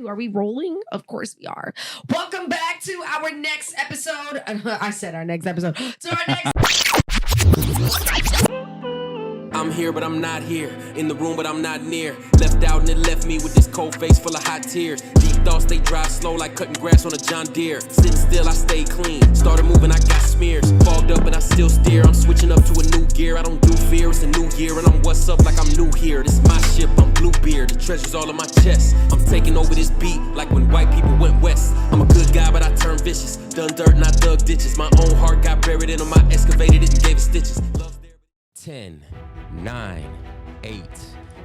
2. Are we rolling? Of course we are. Welcome back to our next episode. I said our next episode. To our next. I'm here, but I'm not here. In the room, but I'm not near. Left out and it left me with this cold face full of hot tears. Deep thoughts, they drive slow like cutting grass on a John Deere. Sitting still, I stay clean. Started moving, I got smears. Fogged up, and I still steer. I'm switching up to a new gear. I don't do fear, it's a new year. And I'm what's up like I'm new here. This is my ship, I'm Bluebeard. The treasure's all in my chest. I'm taking over this beat like when white people went west. I'm a good guy, but I turned vicious. Done dirt and I dug ditches. My own heart got buried in them. I excavated it and gave it stitches. 10, 9, 8,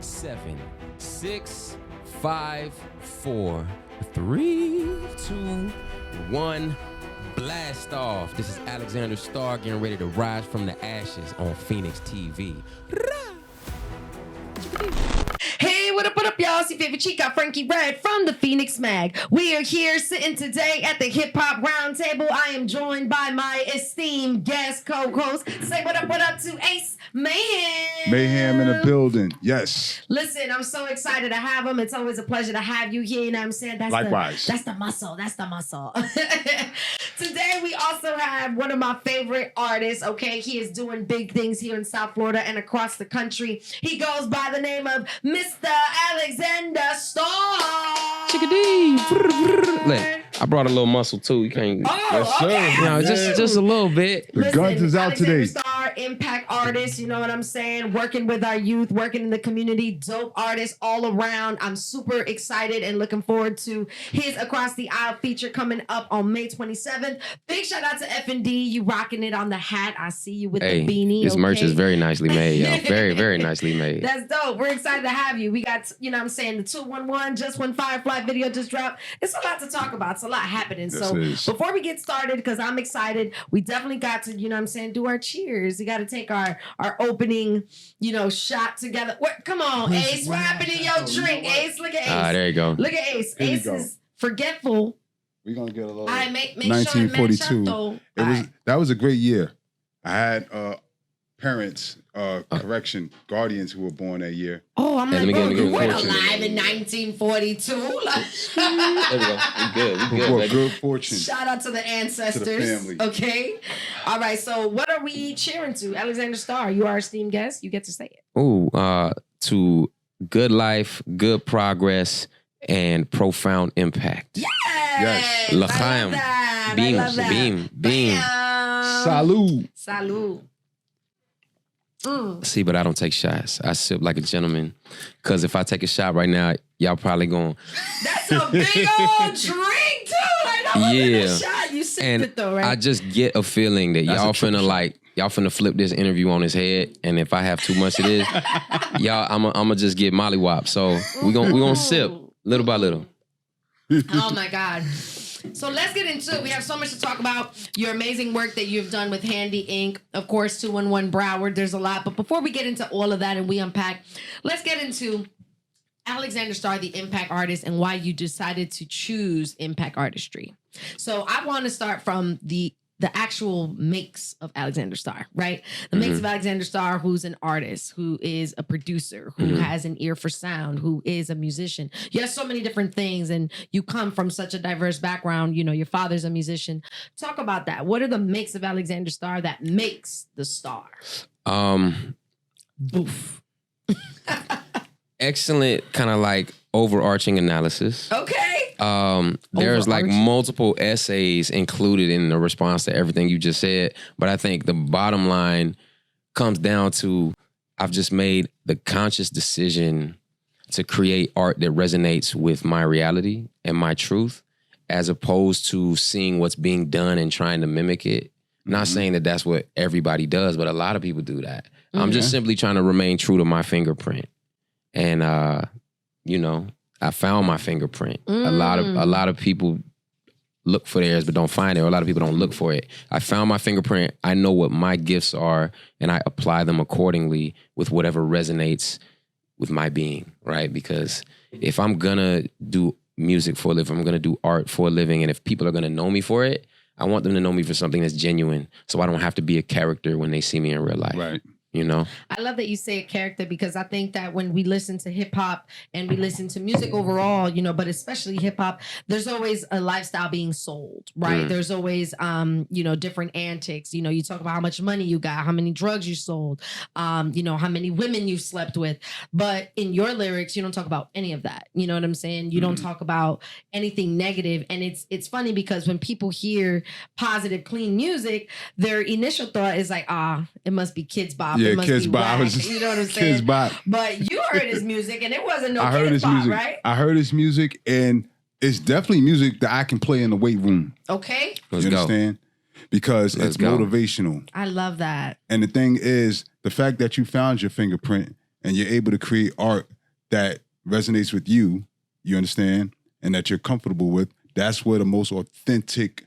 7, 6, 5, 4, 3, 2, 1. Blast off. This is Alexander Starr getting ready to rise from the ashes on Phoenix TV. Hey, what up, y'all? It's your favorite chica, Frankie Red from the Phoenix Mag. We are here sitting today at the Hip Hop Roundtable. I am joined by my esteemed guest co-host. Say what up to Ace Mayhem. Mayhem in the building, yes. Listen, I'm so excited to have him. It's always a pleasure to have you here. You know what I'm saying? Likewise. That's the muscle. Today, we also have one of my favorite artists, okay? He is doing big things here in South Florida and across the country. He goes by the name of Mr. Alexander Starr. Chickadee. Look, I brought a little muscle too. You can't. Oh, okay. You know, just a little bit. The guns is out Alexander today. Starr, impact artist, you know what I'm saying? Working with our youth, working in the community, dope artist all around. I'm super excited and looking forward to his Across the Aisle feature coming up on May 27th. Big shout out to F&D. You rocking it on the hat. I see you with the beanie. This merch is very nicely made, yo. Very, very nicely made. That's dope. We're excited to have you. We got, you know what I'm saying, the 211 Just When Firefly video just dropped. It's a lot to talk about. It's a lot happening. So before we get started, because I'm excited, we definitely got to, you know what I'm saying, do our cheers. We got to take our opening, you know, shot together. Come on, Ace. What happened in your drink, Ace? Look at Ace. There you go. Look at Ace. Ace is forgetful. We're going to get a little make 1942. That was a great year. I had parents, guardians who were born that year. Oh, I'm like, bro, you weren't fortune. alive in 1942. There we go. We good. Good fortune. Shout out to the ancestors. To the family. Okay. All right. So what are we cheering to? Alexander Starr, you are our esteemed guest. You get to say it. Ooh, to good life, good progress, and profound impact. Yes. L'chaim. Beam. Salud. Mm. See, but I don't take shots. I sip like a gentleman. Because if I take a shot right now, y'all probably going... That's a big old drink, too. Like, no shot. You sip it, though, right? I just get a feeling that y'all finna flip this interview on his head. And if I have too much of this, y'all, I'm gonna just get mollywop. So we gonna sip little by little. Oh, my God. So let's get into it. We have so much to talk about. Your amazing work that you've done with Handy Inc. Of course, 211 Broward. There's a lot. But before we get into all of that and we unpack, let's get into Alexander Starr, the impact artist, and why you decided to choose impact artistry. So I want to start from the actual makes of Alexander Starr, right? The makes of Alexander Starr, who's an artist, who is a producer, who has an ear for sound, who is a musician. You have so many different things, and you come from such a diverse background. You know, your father's a musician. Talk about that. What are the makes of Alexander Starr that makes the star? Boof. Excellent kind of like overarching analysis. Okay. There's like multiple essays included in the response to everything you just said. But I think the bottom line comes down to I've just made the conscious decision to create art that resonates with my reality and my truth, as opposed to seeing what's being done and trying to mimic it. Not saying that that's what everybody does, but a lot of people do that. I'm just simply trying to remain true to my fingerprint. And, you know, I found my fingerprint. A lot of people look for theirs but don't find it, or a lot of people don't look for it. I found my fingerprint. I know what my gifts are, and I apply them accordingly with whatever resonates with my being, right? Because if I'm gonna do music for a living, I'm gonna do art for a living, and if people are gonna know me for it, I want them to know me for something that's genuine, so I don't have to be a character when they see me in real life. Right. you know? I love that you say a character, because I think that when we listen to hip hop and we listen to music overall, you know, but especially hip hop, there's always a lifestyle being sold, right? There's always, you know, different antics. You know, you talk about how much money you got, how many drugs you sold, you know, how many women you slept with. But in your lyrics, you don't talk about any of that. You know what I'm saying? You don't talk about anything negative. And it's funny because when people hear positive, clean music, their initial thought is like, it must be Kids Bop. Yeah, it must Kids be Bop. whack. You know what I'm saying? Kids Bop. But you heard his music and it wasn't no I heard Kids his Bop, music. right? I heard his music, and it's definitely music that I can play in the weight room. Okay. Let's You go. understand? Because Let's it's go. motivational. I love that. And the thing is, the fact that you found your fingerprint and you're able to create art that resonates with you, you understand, and that you're comfortable with, that's where the most authentic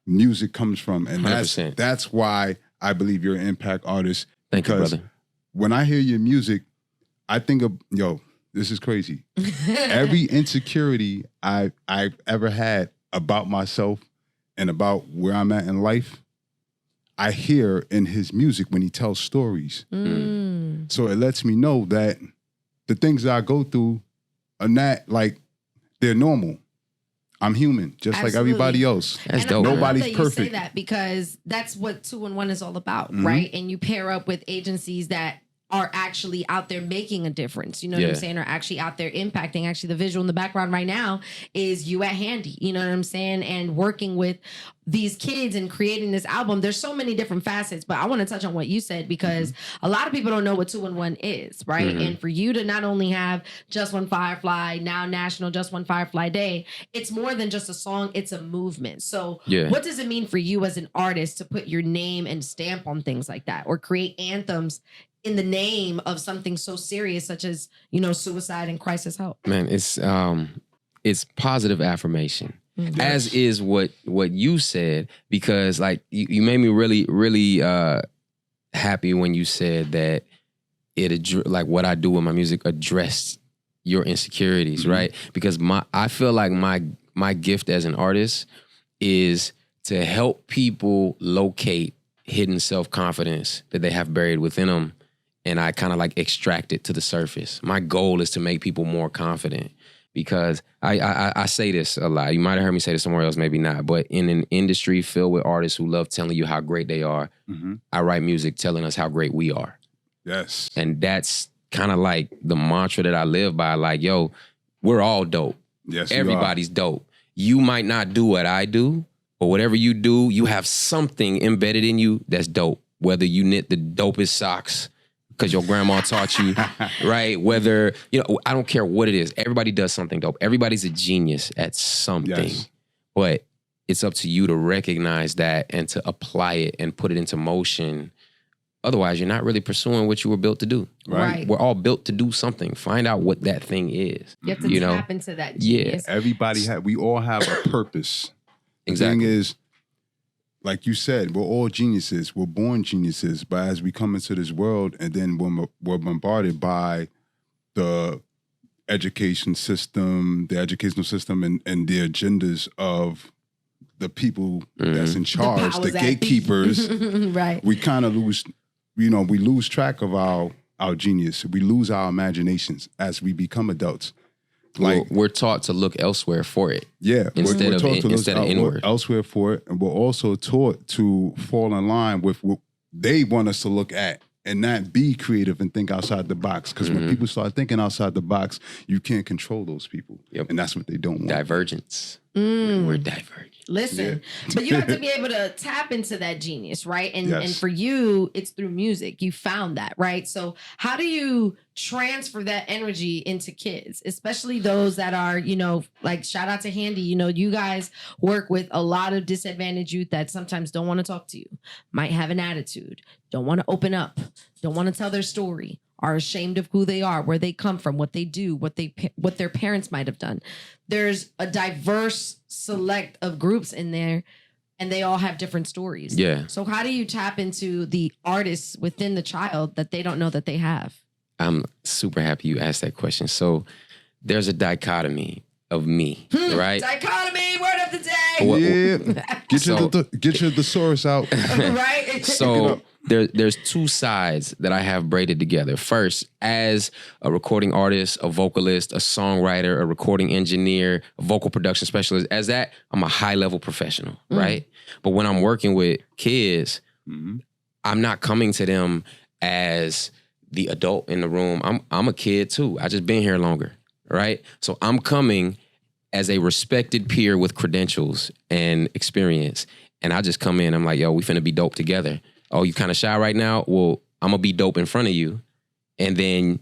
music comes from. And 100%. that's why I believe you're an impact artist. Thank you, because brother. when I hear your music, I think of, this is crazy. Every insecurity I've ever had about myself and about where I'm at in life, I hear in his music when he tells stories. So it lets me know that the things that I go through are not like, they're normal. I'm human, just Absolutely. like everybody else. That's And dope. I love Nobody's that you perfect. say that, because that's what 211 is all about, right? And you pair up with agencies that are actually out there making a difference. You know what I'm Yeah. saying? Or actually out there impacting. Actually, the visual in the background right now is you at Handy. You know what I'm saying? And working with these kids and creating this album. There's so many different facets, but I want to touch on what you said, because a lot of people don't know what 211 is, right? And for you to not only have Just One Firefly, now National Just One Firefly Day, it's more than just a song, it's a movement. So Yeah. what does it mean for you as an artist to put your name and stamp on things like that, or create anthems in the name of something so serious such as, you know, suicide and crisis help? Man, it's positive affirmation. As is what you said, because like you made me really happy when you said that like what I do with my music addressed your insecurities, right? Because I feel like my gift as an artist is to help people locate hidden self-confidence that they have buried within them, and I kind of like extract it to the surface. My goal is to make people more confident. Because I say this a lot. You might have heard me say this somewhere else, maybe not. But in an industry filled with artists who love telling you how great they are, I write music telling us how great we are. Yes. And that's kind of like the mantra that I live by. Like, yo, we're all dope. Yes, Everybody's dope. You might not do what I do, but whatever you do, you have something embedded in you that's dope. Whether you knit the dopest socks because your grandma taught you, right? Whether, I don't care what it is. Everybody does something dope. Everybody's a genius at something. Yes. But it's up to you to recognize that and to apply it and put it into motion. Otherwise, you're not really pursuing what you were built to do. Right. We're all built to do something. Find out what that thing is. You have to tap into that genius. We all have a purpose. Exactly. The thing is, like you said, we're all geniuses. We're born geniuses. But as we come into this world, and then we're bombarded by the educational system and the agendas of the people that's in charge, the gatekeepers. Right. We kind of lose, we lose track of our genius. We lose our imaginations as we become adults. Like we're taught to look elsewhere for it. Yeah, instead of inward. Elsewhere for it, and we're also taught to fall in line with what they want us to look at, and not be creative and think outside the box. Because when people start thinking outside the box, you can't control those people, and that's what they don't want. Divergence. We're divergent. Listen, but you have to be able to tap into that genius, right? And for you, it's through music. You found that, right? So how do you transfer that energy into kids, especially those that are, like shout out to Handy, you guys work with a lot of disadvantaged youth that sometimes don't want to talk to you, might have an attitude, don't want to open up, don't want to tell their story, are ashamed of who they are, where they come from, what they do, what their parents might have done. There's a diverse select of groups in there, and they all have different stories. Yeah. So how do you tap into the artists within the child that they don't know that they have? I'm super happy you asked that question. So there's a dichotomy of me, right? Dichotomy, word of the day. Yeah, get your thesaurus out. Right? So there's two sides that I have braided together. First, as a recording artist, a vocalist, a songwriter, a recording engineer, a vocal production specialist, as that, I'm a high-level professional, right? But when I'm working with kids, I'm not coming to them as the adult in the room. I'm a kid too. I just been here longer, right? So I'm coming as a respected peer with credentials and experience. And I just come in, I'm like, yo, we finna be dope together. Oh, you kind of shy right now? Well, I'm gonna be dope in front of you. And then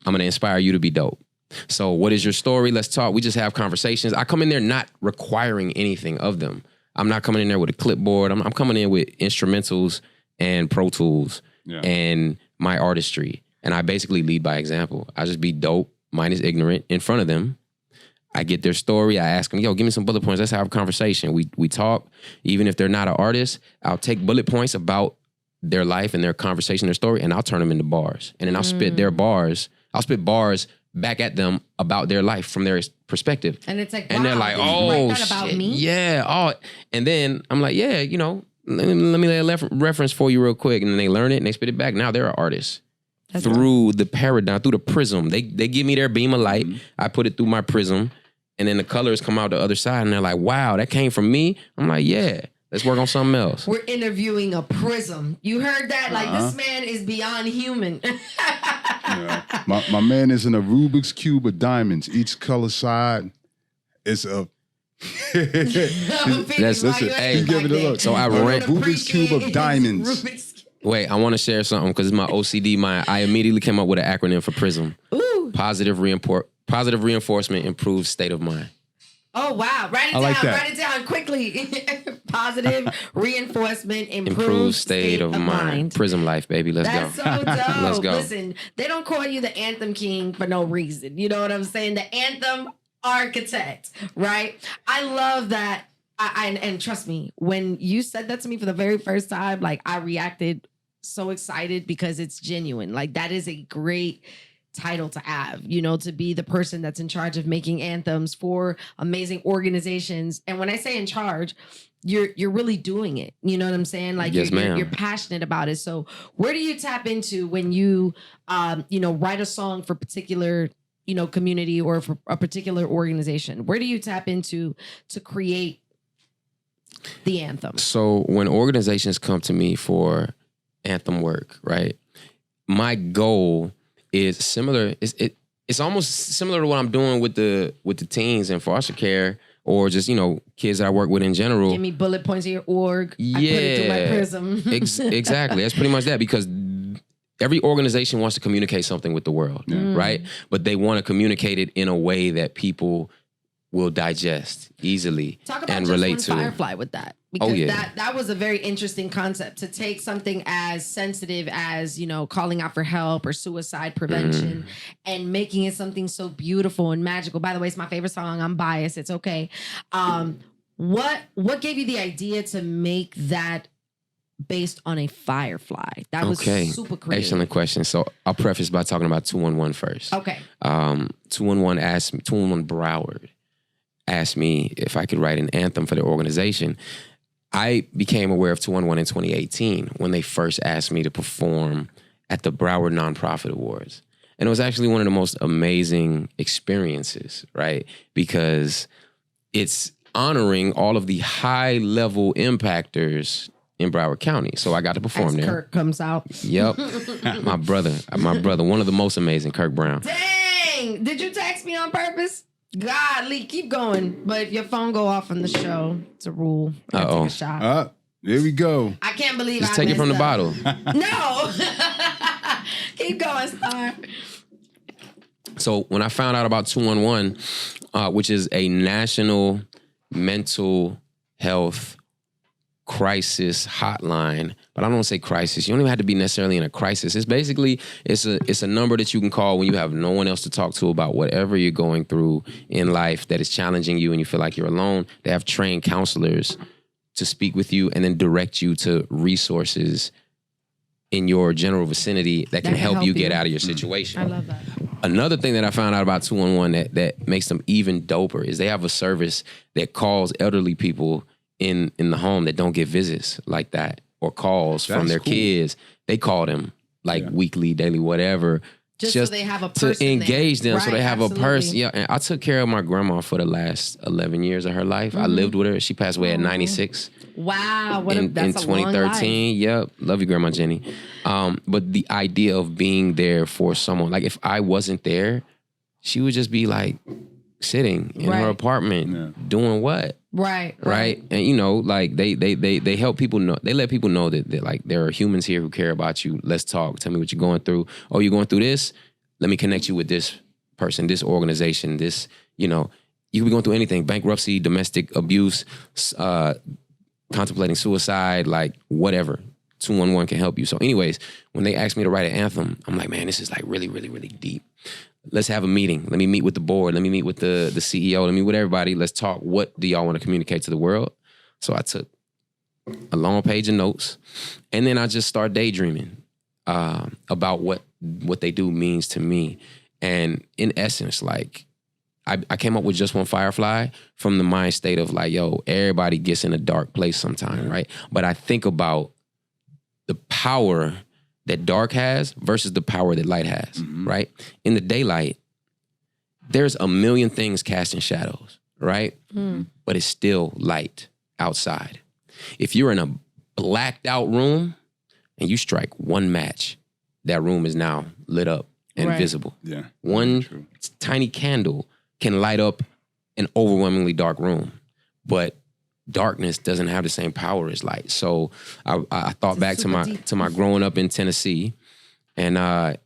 I'm gonna inspire you to be dope. So what is your story? Let's talk. We just have conversations. I come in there not requiring anything of them. I'm not coming in there with a clipboard. I'm coming in with instrumentals and Pro Tools and my artistry. And I basically lead by example. I just be dope, minus ignorant, in front of them. I get their story. I ask them, yo, give me some bullet points. Let's have a conversation. We talk. Even if they're not an artist, I'll take bullet points about their life and their conversation, their story, and I'll turn them into bars. And then I'll spit their bars. I'll spit bars back at them about their life from their perspective. And it's like, wow, and they're like, oh, shit, about me? Yeah. Oh, and then I'm like, yeah, you know, let me lay a reference for you real quick. And then they learn it and they spit it back. Now they're an artist. That's through the paradigm, through the prism. They give me their beam of light. I put it through my prism. And then the colors come out the other side and they're like, wow, that came from me? I'm like, yeah, let's work on something else. We're interviewing a prism. You heard that? Like, this man is beyond human. My man is in a Rubik's Cube of diamonds. Each color side is a... Listen, hey, give it a look. So I ran Rubik's Cube of diamonds. Wait, I want to share something because it's my OCD mind. I immediately came up with an acronym for PRISM. Ooh. Positive reinforcement improves state of mind. Oh, wow. Write it down. Like Write it down quickly. Positive reinforcement improves state of mind. Prism life, baby. Let's go. That's so dope. Let's go. Listen, they don't call you the anthem king for no reason. You know what I'm saying? The anthem architect, right? I love that. And trust me, when you said that to me for the very first time, like, I reacted so excited because it's genuine. Like, that is a great title to have, you know, to be the person that's in charge of making anthems for amazing organizations. And when I say in charge, you're really doing it. You know what I'm saying? Like, yes, you're passionate about it. So where do you tap into when you, write a song for particular, community or for a particular organization? Where do you tap into to create the anthem? So when organizations come to me for anthem work, right, my goal is similar. It's almost similar to what I'm doing with the teens in foster care, or just kids that I work with in general. Give me bullet points of your org. Yeah, I put it through my prism. Exactly. That's pretty much that, because every organization wants to communicate something with the world, right? But they want to communicate it in a way that people will digest easily and relate to. Firefly with that. Because that was a very interesting concept, to take something as sensitive as, calling out for help or suicide prevention and making it something so beautiful and magical. By the way, it's my favorite song. I'm biased. It's okay. What gave you the idea to make that based on a firefly? That was super creative. Excellent question. So I'll preface by talking about 211 first. Okay. 211 Broward asked me if I could write an anthem for the organization. I became aware of 211 in 2018 when they first asked me to perform at the Broward Nonprofit Awards. And it was actually one of the most amazing experiences, right? Because it's honoring all of the high-level impactors in Broward County. So I got to perform there. Kirk comes out. Yep. My brother, one of the most amazing, Kirk Brown. Dang! Did you text me on purpose? Godly, keep going. But if your phone go off on the show, it's a rule. Take a shot. There we go. I can't believe Just take it from the bottle. No. Keep going, Star. So when I found out about 211, which is a national mental health crisis hotline, but I don't want to say crisis. You don't even have to be necessarily in a crisis. It's basically, it's a number that you can call when you have no one else to talk to about whatever you're going through in life that is challenging you and you feel like you're alone. They have trained counselors to speak with you and then direct you to resources in your general vicinity that can help you get out of your situation. I love that. Another thing that I found out about 211 that makes them even doper is they have a service that calls elderly people in the home that don't get visits like that or calls from their kids. They call them like weekly, daily, whatever. Just so they have a person to engage them, so they have a person. Yeah, and I took care of my grandma for the last 11 years of her life. I lived with her. She passed away at 96. Wow, in 2013. Yep, love you, Grandma Jenny. But the idea of being there for someone, like if I wasn't there, she would just be like sitting in her apartment doing what? Right. And you know, like they help people know. They let people know that like there are humans here who care about you. Let's talk. Tell me what you're going through. Oh, you're going through this? Let me connect you with this person, this organization, this, you know, you could be going through anything, bankruptcy, domestic abuse, contemplating suicide, like whatever. 211 can help you. So anyways, when they asked me to write an anthem, I'm like, man, this is like really, really, really deep. Let's have a meeting. Let me meet with the board. Let me meet with the CEO. Let me meet with everybody. Let's talk. What do y'all want to communicate to the world? So I took a long page of notes, and then I just start daydreaming about what they do means to me. And in essence, like I came up with Just One Firefly from the mind state of like, yo, everybody gets in a dark place sometime, right? But I think about the power that dark has versus the power that light has, right? In the daylight, there's a million things casting shadows, right? But it's still light outside. If you're in a blacked out room and you strike one match, that room is now lit up and visible. Yeah. One tiny candle can light up an overwhelmingly dark room, but darkness doesn't have the same power as light. So I thought back to my growing up in Tennessee, and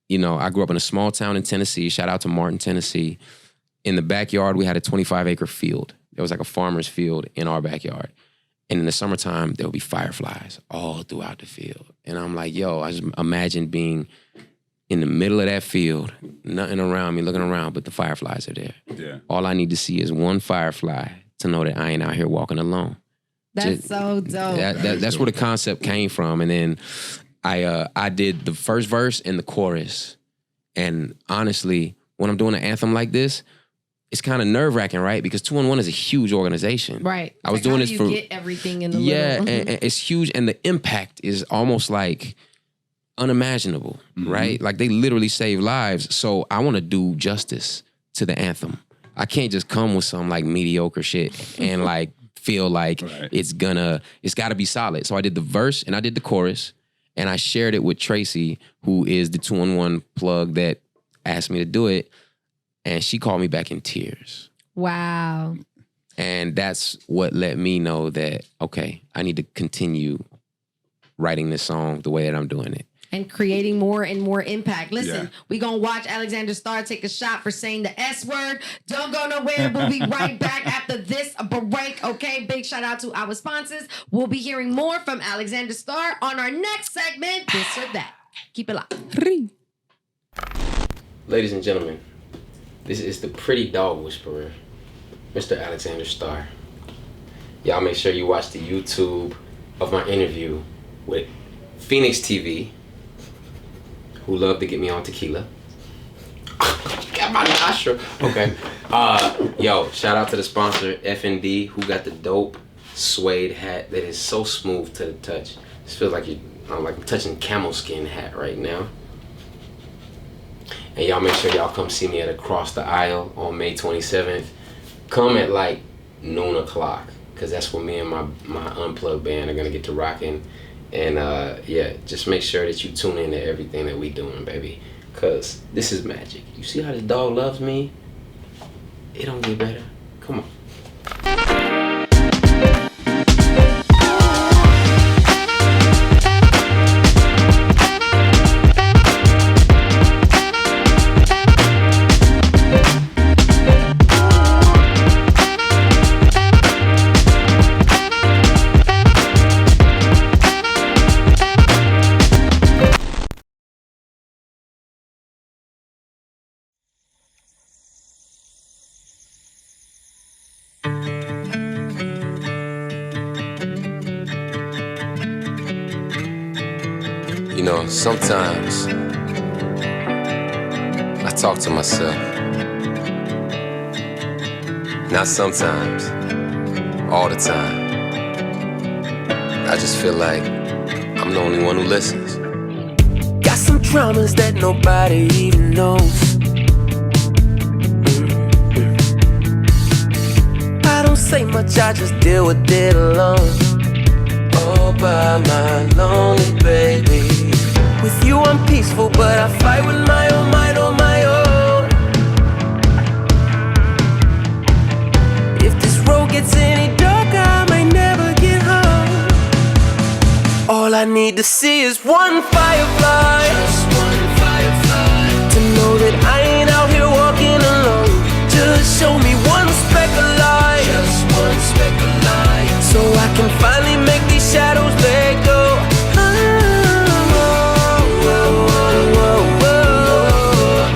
you know, I grew up in a small town in Tennessee. Shout out to Martin, Tennessee. In the backyard, we had a 25-acre field. There was like a farmer's field in our backyard, and in the summertime, there would be fireflies all throughout the field. And I'm like, yo, I just imagine being in the middle of that field, nothing around me, looking around, but the fireflies are there. Yeah. All I need to see is one firefly to know that I ain't out here walking alone. That's so dope. That's where the concept came from. And then I did the first verse and the chorus. And honestly, when I'm doing an anthem like this, it's kind of nerve-wracking, right? Because 211 is a huge organization. Right. I was doing this for... get everything in the little... and it's huge. And the impact is almost like unimaginable, right? Like they literally save lives. So I want to do justice to the anthem. I can't just come with some like mediocre shit and like feel like it's got to be solid. So I did the verse and I did the chorus and I shared it with Tracy, who is the 211 plug that asked me to do it. And she called me back in tears. Wow. And that's what let me know that, okay, I need to continue writing this song the way that I'm doing it. And creating more and more impact. Listen, we gonna watch Alexander Starr take a shot for saying the S word. Don't go nowhere. We'll be right back after this break. Okay, big shout out to our sponsors. We'll be hearing more from Alexander Starr on our next segment, This or That. Keep it locked. Ladies and gentlemen, this is the pretty dog whisperer, Mr. Alexander Starr. Y'all make sure you watch the YouTube of my interview with Phoenix TV, who love to get me on tequila. Got my nostril. Okay. Yo, shout out to the sponsor, FND, who got the dope suede hat that is so smooth to the touch. This feels like I'm touching camel skin hat right now. And y'all make sure y'all come see me at Across the Aisle on May 27th. Come at like noon o'clock, because that's when me and my Unplugged band are gonna get to rocking. And just make sure that you tune in to everything that we doing, baby. Cause this is magic. You see how this dog loves me? It don't get better. Come on. You know, sometimes I talk to myself. Not sometimes, all the time. I just feel like I'm the only one who listens. Got some traumas that nobody even knows. I don't say much, I just deal with it alone. All by my lonely baby. With you I'm peaceful, but I fight with my own mind on my own. If this road gets any darker, I might never get home. All I need to see is one firefly. Just one firefly. To know that I ain't out here walking alone. Just show me one speck of light. Just one speck of light. So I can finally make these shadows let go.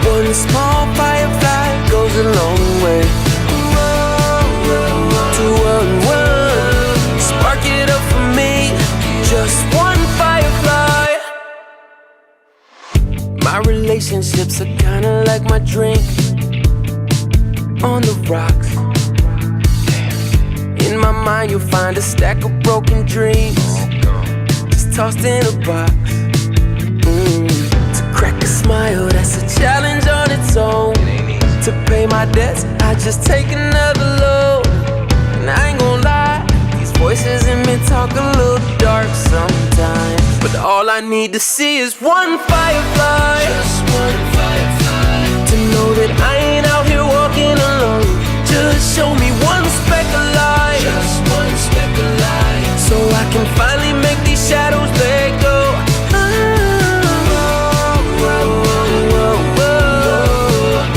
One small firefly goes a long way. Two and one, spark it up for me. Just one firefly. My relationships are kinda like my drink on the rocks. In my mind you'll find a stack of broken dreams, just tossed in a box. To crack a smile, that's a challenge on its own. To pay my debts, I just take another load. And I ain't gon' lie, these voices in me talk a little dark sometimes. But all I need to see is one firefly. Just one firefly. To know that I ain't out here walking alone. Just show me one speck of light. Just one speck of light. So I can finally make these shadows let go.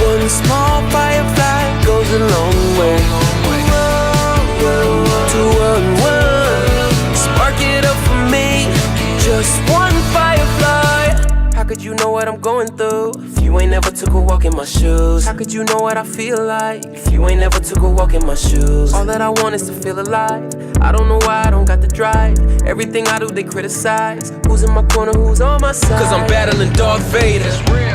One small firefly goes a long way. Two and one, spark it up for me. Just one firefly. How could you know what I'm going through if you ain't never took a walk in my shoes? How could you know what I feel like if you ain't never took a walk in my shoes? All that I want is to feel alive. I don't know why I don't got the drive. Everything I do they criticize. Who's in my corner, who's on my side? Cause I'm battling Darth Vader,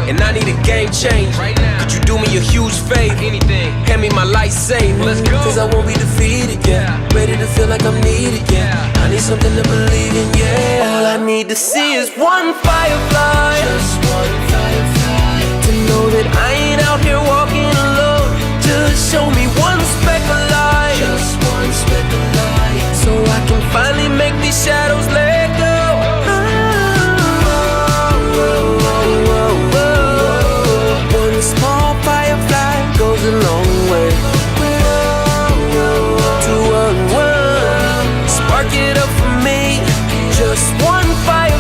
and I need a game changer. Could you do me a huge favor? Anything. Hand me my lightsaber. Let's go. Cause I won't be defeated, yeah. Ready to feel like I'm needed, yeah. I need something to believe in, yeah. All I need to see is one firefly. Just one firefly. To know that I ain't out here walking alone. Just show me one speck of light. Just one speck of light. So I can finally make these shadows let go. One small firefly goes a long way. Two and one, spark it up for me. Just one firefly.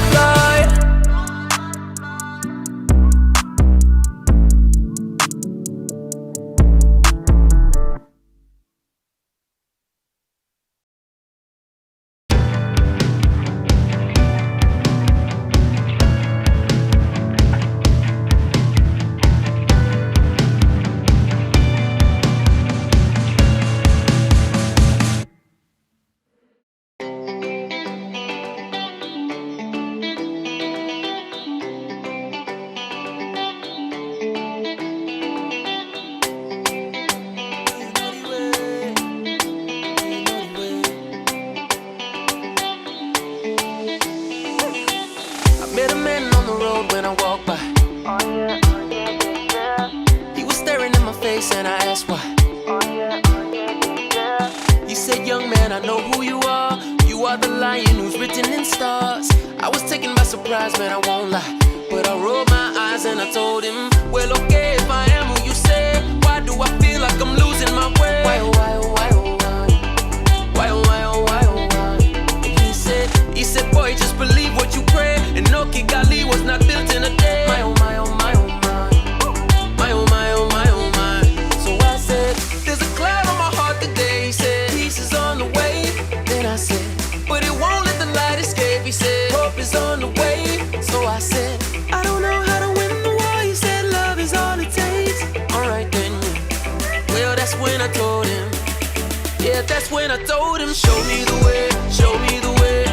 That's when I told him, show me the way,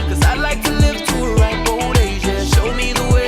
'cause I'd like to live to a ripe old age, yeah. Show me the way.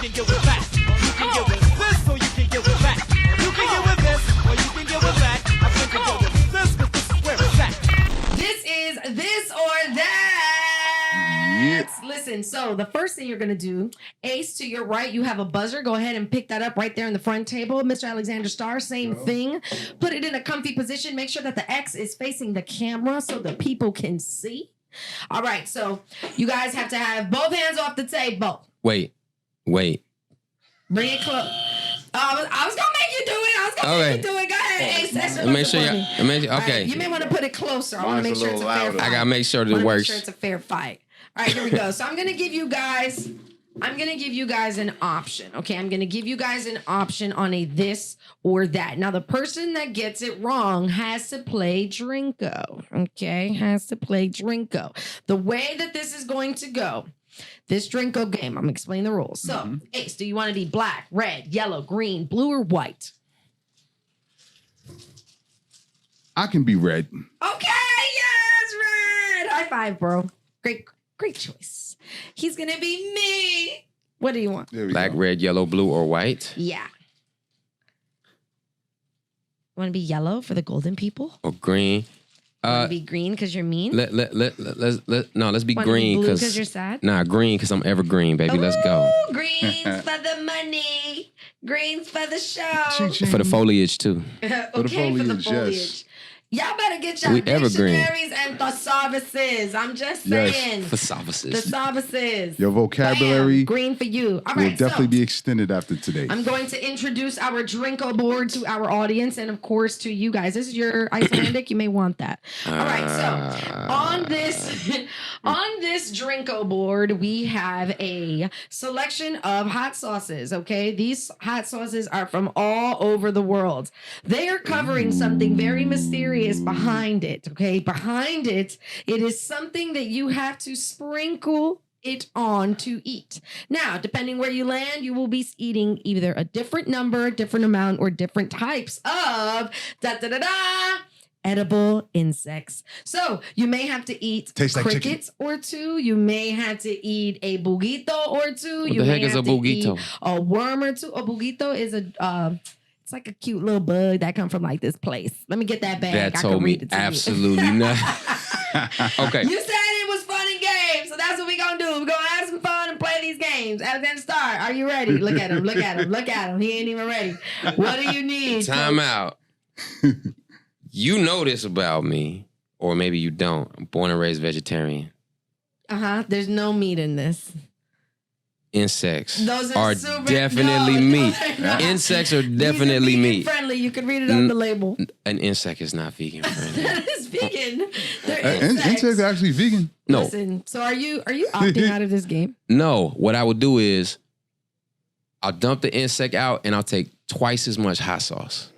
can get with that. You can get with this, or you can get with that. You can get with this, or you can get with that. I think you get with this, because this is where it's at. This is this or that. Yeah. Listen, so the first thing you're going to do, Ace, to your right, you have a buzzer. Go ahead and pick that up right there in the front table. Mr. Alexander Starr, same thing. Put it in a comfy position. Make sure that the X is facing the camera so the people can see. All right, so you guys have to have both hands off the table. Wait. Bring it close. I was going to make you do it. I was going to make you do it. Go ahead, Ace. That's Make sure okay. Right, you may want to put it closer. I want to make sure it's a fair fight. I gotta make sure that it Make works. sure it's a fair fight. All right, here we go. So I'm gonna give you guys an option. Okay, I'm gonna give you guys an option on a this or that. Now the person that gets it wrong has to play Drinko. Okay, has to play Drinko. The way that this is going to go, this Drinko game, I'm gonna explain the rules. So, Ace, do you want to be black, red, yellow, green, blue, or white? I can be red. Okay, yes, red. High five, bro. Great choice. He's gonna be me. What do you want? Black, red, yellow, blue, or white? Yeah. Want to be yellow for the golden people? Or green? Want to be green because you're mean? Let's be Wanna green be blue because you're sad? Nah, green because I'm evergreen, baby. Let's go. Ooh, greens for the money. Greens for the show. For the foliage too. Okay, For the foliage, yes. Y'all better get your We evergreen. dictionaries and thesauruses. I'm just saying. For services. Thesauruses. Your vocabulary Bam, green for you. All will right, definitely so be extended after today. I'm going to introduce our Drinko board to our audience and, of course, to you guys. This is your Icelandic. You may want that. All right, so on this Drinko board, we have a selection of hot sauces, okay? These hot sauces are from all over the world. They are covering something very mysterious behind it, okay? Behind it, it is something that you have to sprinkle it on to eat. Now, depending where you land, you will be eating either a different number, different amount, or different types of edible insects. So you may have to eat Tastes like crickets or two. You may have to eat a bugito or two. What you the may heck is have a to bugito? eat a worm or two. A bugito is it's like a cute little bug that come from like this place. Let me get that bag. That I told can me read it to absolutely nothing. Okay. You said it was fun and games, so that's what we're gonna do. We're gonna have some fun and play these games. Alexander Starr, are you ready? Look at him, look at him, look at him. He ain't even ready. What do you need? Time out. You know this about me, or maybe you don't. I'm born and raised vegetarian. There's no meat in this. Insects Those are super, definitely no, meat. no. Insects are These definitely are vegan meat. friendly. You can read it on the label. An insect is not vegan friendly. That is vegan. They're insects. Insects are actually vegan. No, Listen, so are you opting out of this game? no. What I would do is I'll dump the insect out and I'll take twice as much hot sauce.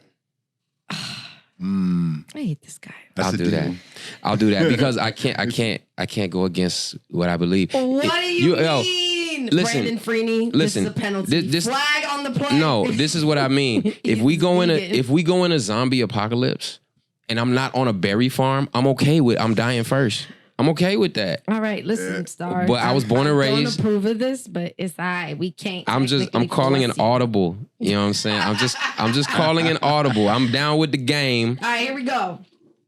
I hate this guy. That's I'll the do that. deal. I'll do that because I can't go against what I believe. What do you yo, mean? listen, Brandon Freeney, listen, this is a penalty. this- Flag on the play. No, this is what I mean. If we go in vegan. if we go in a zombie apocalypse and I'm not on a berry farm, I'm dying first. I'm okay with that. All right, listen, Star. But I was born and I raised- don't approve of this, but it's all right. We can't. I'm technically calling an force you. audible. You know what I'm saying? I'm just calling an audible. I'm down with the game. All right, here we go.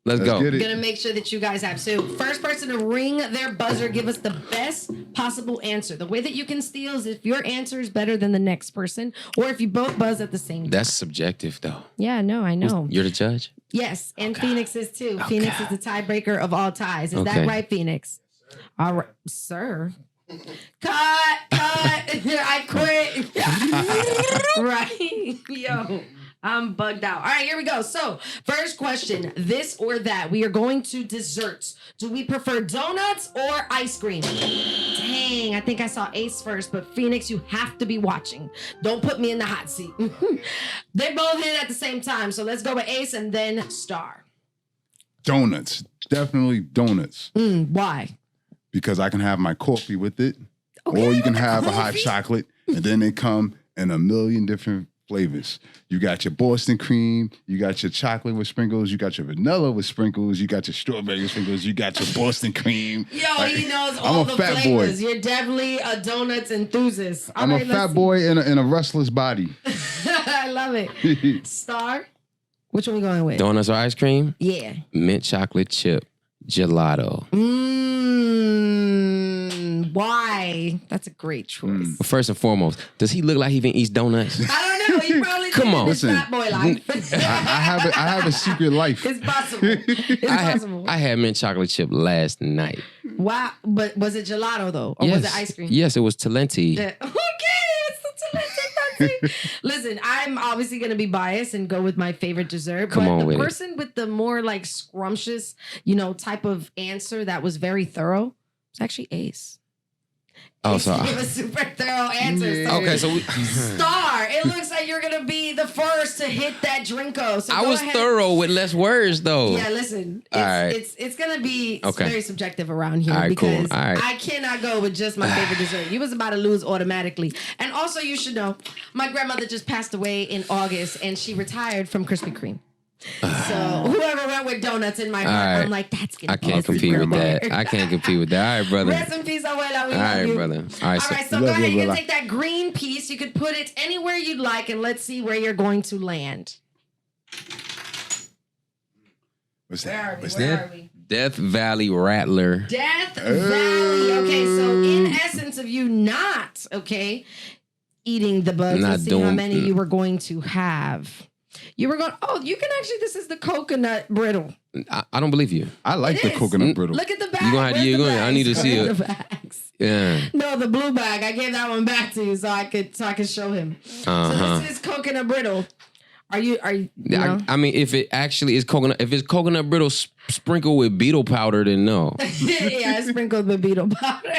Let's go. get it. Gonna make sure that you guys have. So first person to ring their buzzer, give us the best possible answer. The way that you can steal is if your answer is better than the next person, or if you both buzz at the same time. That's subjective though. Yeah, no, I know. You're the judge? Yes, and Phoenix is too. Phoenix is the tiebreaker of all ties. Is that Okay. right, Phoenix? All right, sir. Cut. I quit. Right. Yo, I'm bugged out. All right, here we go. So, first question, this or that. We are going to desserts. Do we prefer donuts or ice cream? Dang, I think I saw Ace first, but Phoenix, you have to be watching. Don't put me in the hot seat. They both hit at the same time, so let's go with Ace and then Star. Donuts. Definitely donuts. Why? Because I can have my coffee with it. Okay, or you can with the have a hot coffee? chocolate. And then they come in a million different flavors. You got your Boston cream, you got your chocolate with sprinkles, you got your vanilla with sprinkles, you got your strawberry with sprinkles, you got your Boston cream. Yo, he knows all the flavors. You're definitely a donuts enthusiast. I'm a fat boy in a wrestler's body. I love it. Star, which one we going with? Donuts or ice cream? Yeah. Mint chocolate chip gelato. Why? That's a great choice. First and foremost, does he look like he even eats donuts? I don't know. He probably Come on. his fat boy life. I have a secret life. It's possible. It's possible. I had mint chocolate chip last night. Wow. But was it gelato though? Or was it ice cream? Yes, it was Talenti. Okay. It's the Talenti. Listen, I'm obviously going to be biased and go with my favorite dessert. Come on the with it. person with the more like scrumptious, type of answer that was very thorough was actually Ace. Oh, Ace sorry. gave a super thorough answer. So Okay, so Star, it looks like you're gonna be the first to hit that drinko. So I go was ahead. thorough with less words though. Yeah, listen, All right. it's gonna be Okay. very subjective around here All right, cool. because All right. I cannot go with just my favorite dessert. You was about to lose automatically. And also, you should know, my grandmother just passed away in August, and she retired from Krispy Kreme. So whoever went with donuts in my heart, right. I'm like, that's gonna I be can't the compete with grandma. that. I can't compete with that. All right, brother. Rest in peace, Abuela. We All love right, you. brother. All right, All right, so Love go you, ahead. You're Abuela. gonna take that green piece. You could put it anywhere you'd like, and let's see where you're going to land. What's Where that? are we? What's Where that? are we? Death Valley Rattler. Death Valley. Okay, so in essence of you not, eating the bugs Not and seeing how doing- many you were going to have. You were going, you can actually, this is the coconut brittle. I don't believe you. I like It the is. coconut brittle. Look at the bag. You gonna have to- Where's you the gonna- I need to bags? see Where's it. the bags? Yeah. No, the blue bag. I gave that one back to you so I could show him. Uh-huh. So this is coconut brittle. Are you know? I mean, if it actually is coconut, if it's coconut brittle sprinkled with beetle powder, then no. Yeah, it's sprinkled with beetle powder.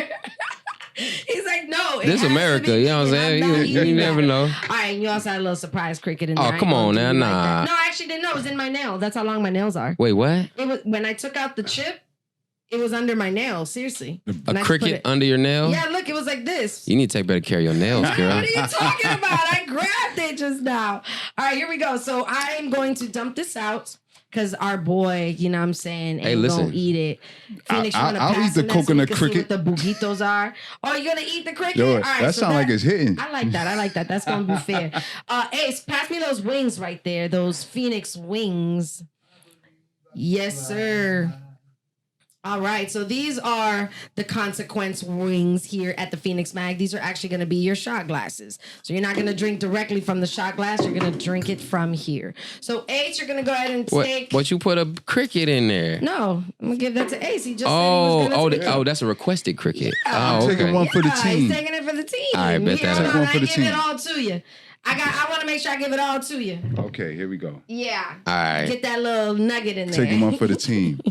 He's like, no. This America, you know what I'm saying? You never know. All right, and you also had a little surprise cricket in there. Oh, I ain't come on gonna do now, you like nah. that. No, I actually didn't know. It was in my nail. That's how long my nails are. Wait, what? It was when I took out the chip. It was under my nail. Seriously. A And I just put cricket it- under your nail? Yeah, look, it was like this. You need to take better care of your nails, girl. What are you talking about? I grabbed it just now. All right, here we go. So I am going to dump this out because our boy, you know what I'm saying, ain't listen. gonna eat it. Phoenix, you I'll wanna eat pass the him next coconut week and see cricket. what the bujitos are. Oh, you're gonna eat the cricket? Yo, All right, that so sounds like it's hitting. I like that. That's gonna be fair. Ace, pass me those wings right there. Those Phoenix wings. Yes, sir. All right, so these are the consequence wings here at the Phoenix Mag. These are actually going to be your shot glasses. So you're not going to drink directly from the shot glass. You're going to drink it from here. So Ace, you're going to go ahead and take. What you put a cricket in there? No, I'm going to give that to Ace. He just said he was gonna take it. That's a requested cricket. I'm Oh, taking okay. one for the Yeah, team. He's taking it for the team. All right, bet that Hold up. on, One for I the give team. it all to you. I want to make sure I give it all to you. Okay, here we go. Yeah. All right. Get that little nugget in there. Taking one for the team.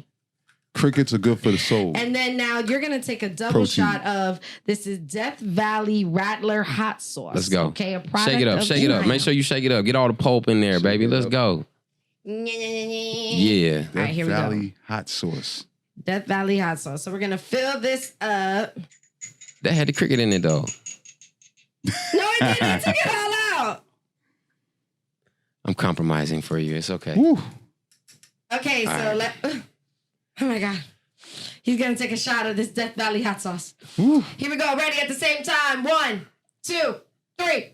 Crickets are good for the soul. And then now you're gonna take a double Protein. shot of this is Death Valley Rattler hot sauce. Let's go. Okay, a product Shake it up. of Shake it up. China. Make sure you shake it up. Get all the pulp in there, baby. it Let's up. go. Yeah. Yeah. All right, here we go. Valley hot sauce. Death Valley hot sauce. So we're gonna fill this up. That had the cricket in it though. No, it didn't. I took it all out. I'm compromising for you. It's okay. Woo. Okay, so All right. oh my god. He's gonna take a shot of this Death Valley hot sauce. Woo. Here we go. Ready at the same time. 1, 2, 3.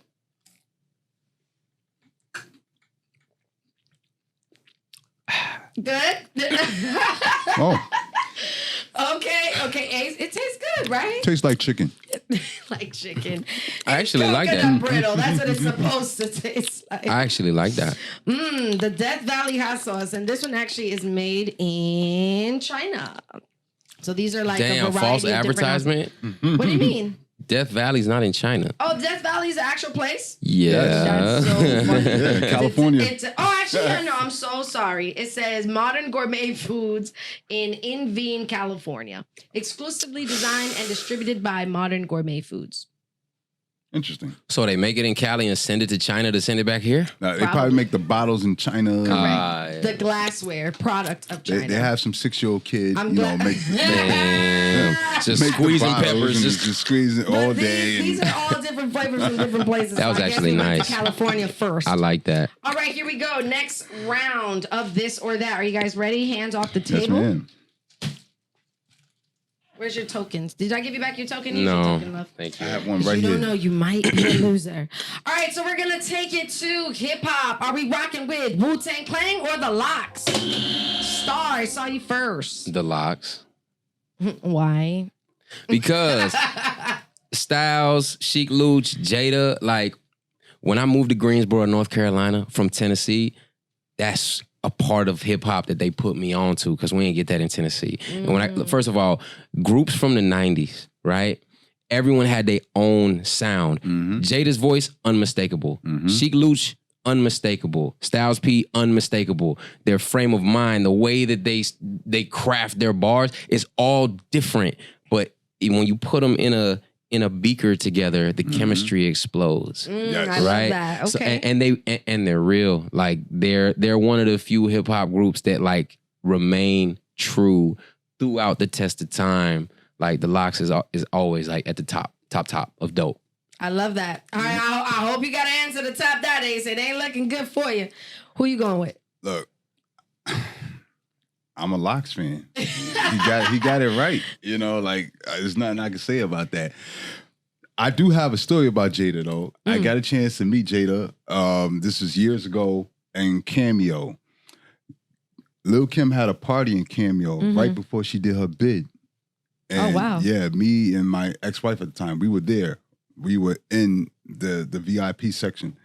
Good. Oh, Okay, Ace. It tastes good, right? tastes like chicken. Like chicken. I actually like Coconut that. brittle. That's what it's supposed to taste like. I actually like that. The Death Valley hot sauce, and this one actually is made in China. So these are like a Damn, variety false of different advertisement. houses. What do you mean? Death Valley's not in China. Oh, Death Valley is an actual place? Yeah. That's so funny. Yeah, California. Actually, no, I'm so sorry. It says Modern Gourmet Foods in Inveen, California. Exclusively designed and distributed by Modern Gourmet Foods. Interesting. So they make it in Cali and send it to China to send it back here? Now, they probably make the bottles in China. Correct. the glassware product of China. They have some 6-year-old kids, I'm you know, glad- make Damn. Just make the squeezing bottles peppers. and Just squeezing all But day. these and- are all different flavors from different places. That was so I guess actually we went nice. to California first. I like that. All right, here we go. Next round of this or that. Are you guys ready? Hands off the Yes, table. ma'am. Where's your tokens? Did I give you back your token? Use your No. token, love. Thank I you. have one You right don't here. know, you might be a loser. All right, so we're gonna take it to hip hop. Are we rocking with Wu-Tang Clan or the Locks? Star, I saw you first. The locks. Why? Because Styles, Sheik Luch, Jada, like when I moved to Greensboro, North Carolina from Tennessee, that's a part of hip hop that they put me on to because we didn't get that in Tennessee. And when I, first of all, groups from the 90s, right? Everyone had their own sound. Jada's voice, unmistakable. Sheik Luch, unmistakable. Styles P, unmistakable. Their frame of mind, the way that they craft their bars is all different. But when you put them in a beaker together, the chemistry explodes. Yes. I love Right? that. Okay. So, and they're real. Like they're one of the few hip hop groups that like remain true throughout the test of time. Like the Locks is always like at the top of dope. I love that. All right, I hope you got an answer to top that, Ace. It ain't looking good for you. Who you going with? Look, I'm a Locks fan. He got it right. You know, like there's nothing I can say about that. I do have a story about Jada though. I got a chance to meet Jada. This was years ago in Cameo. Lil' Kim had a party in Cameo right before she did her bid. And wow. Yeah, me and my ex-wife at the time, we were there. We were in the VIP section.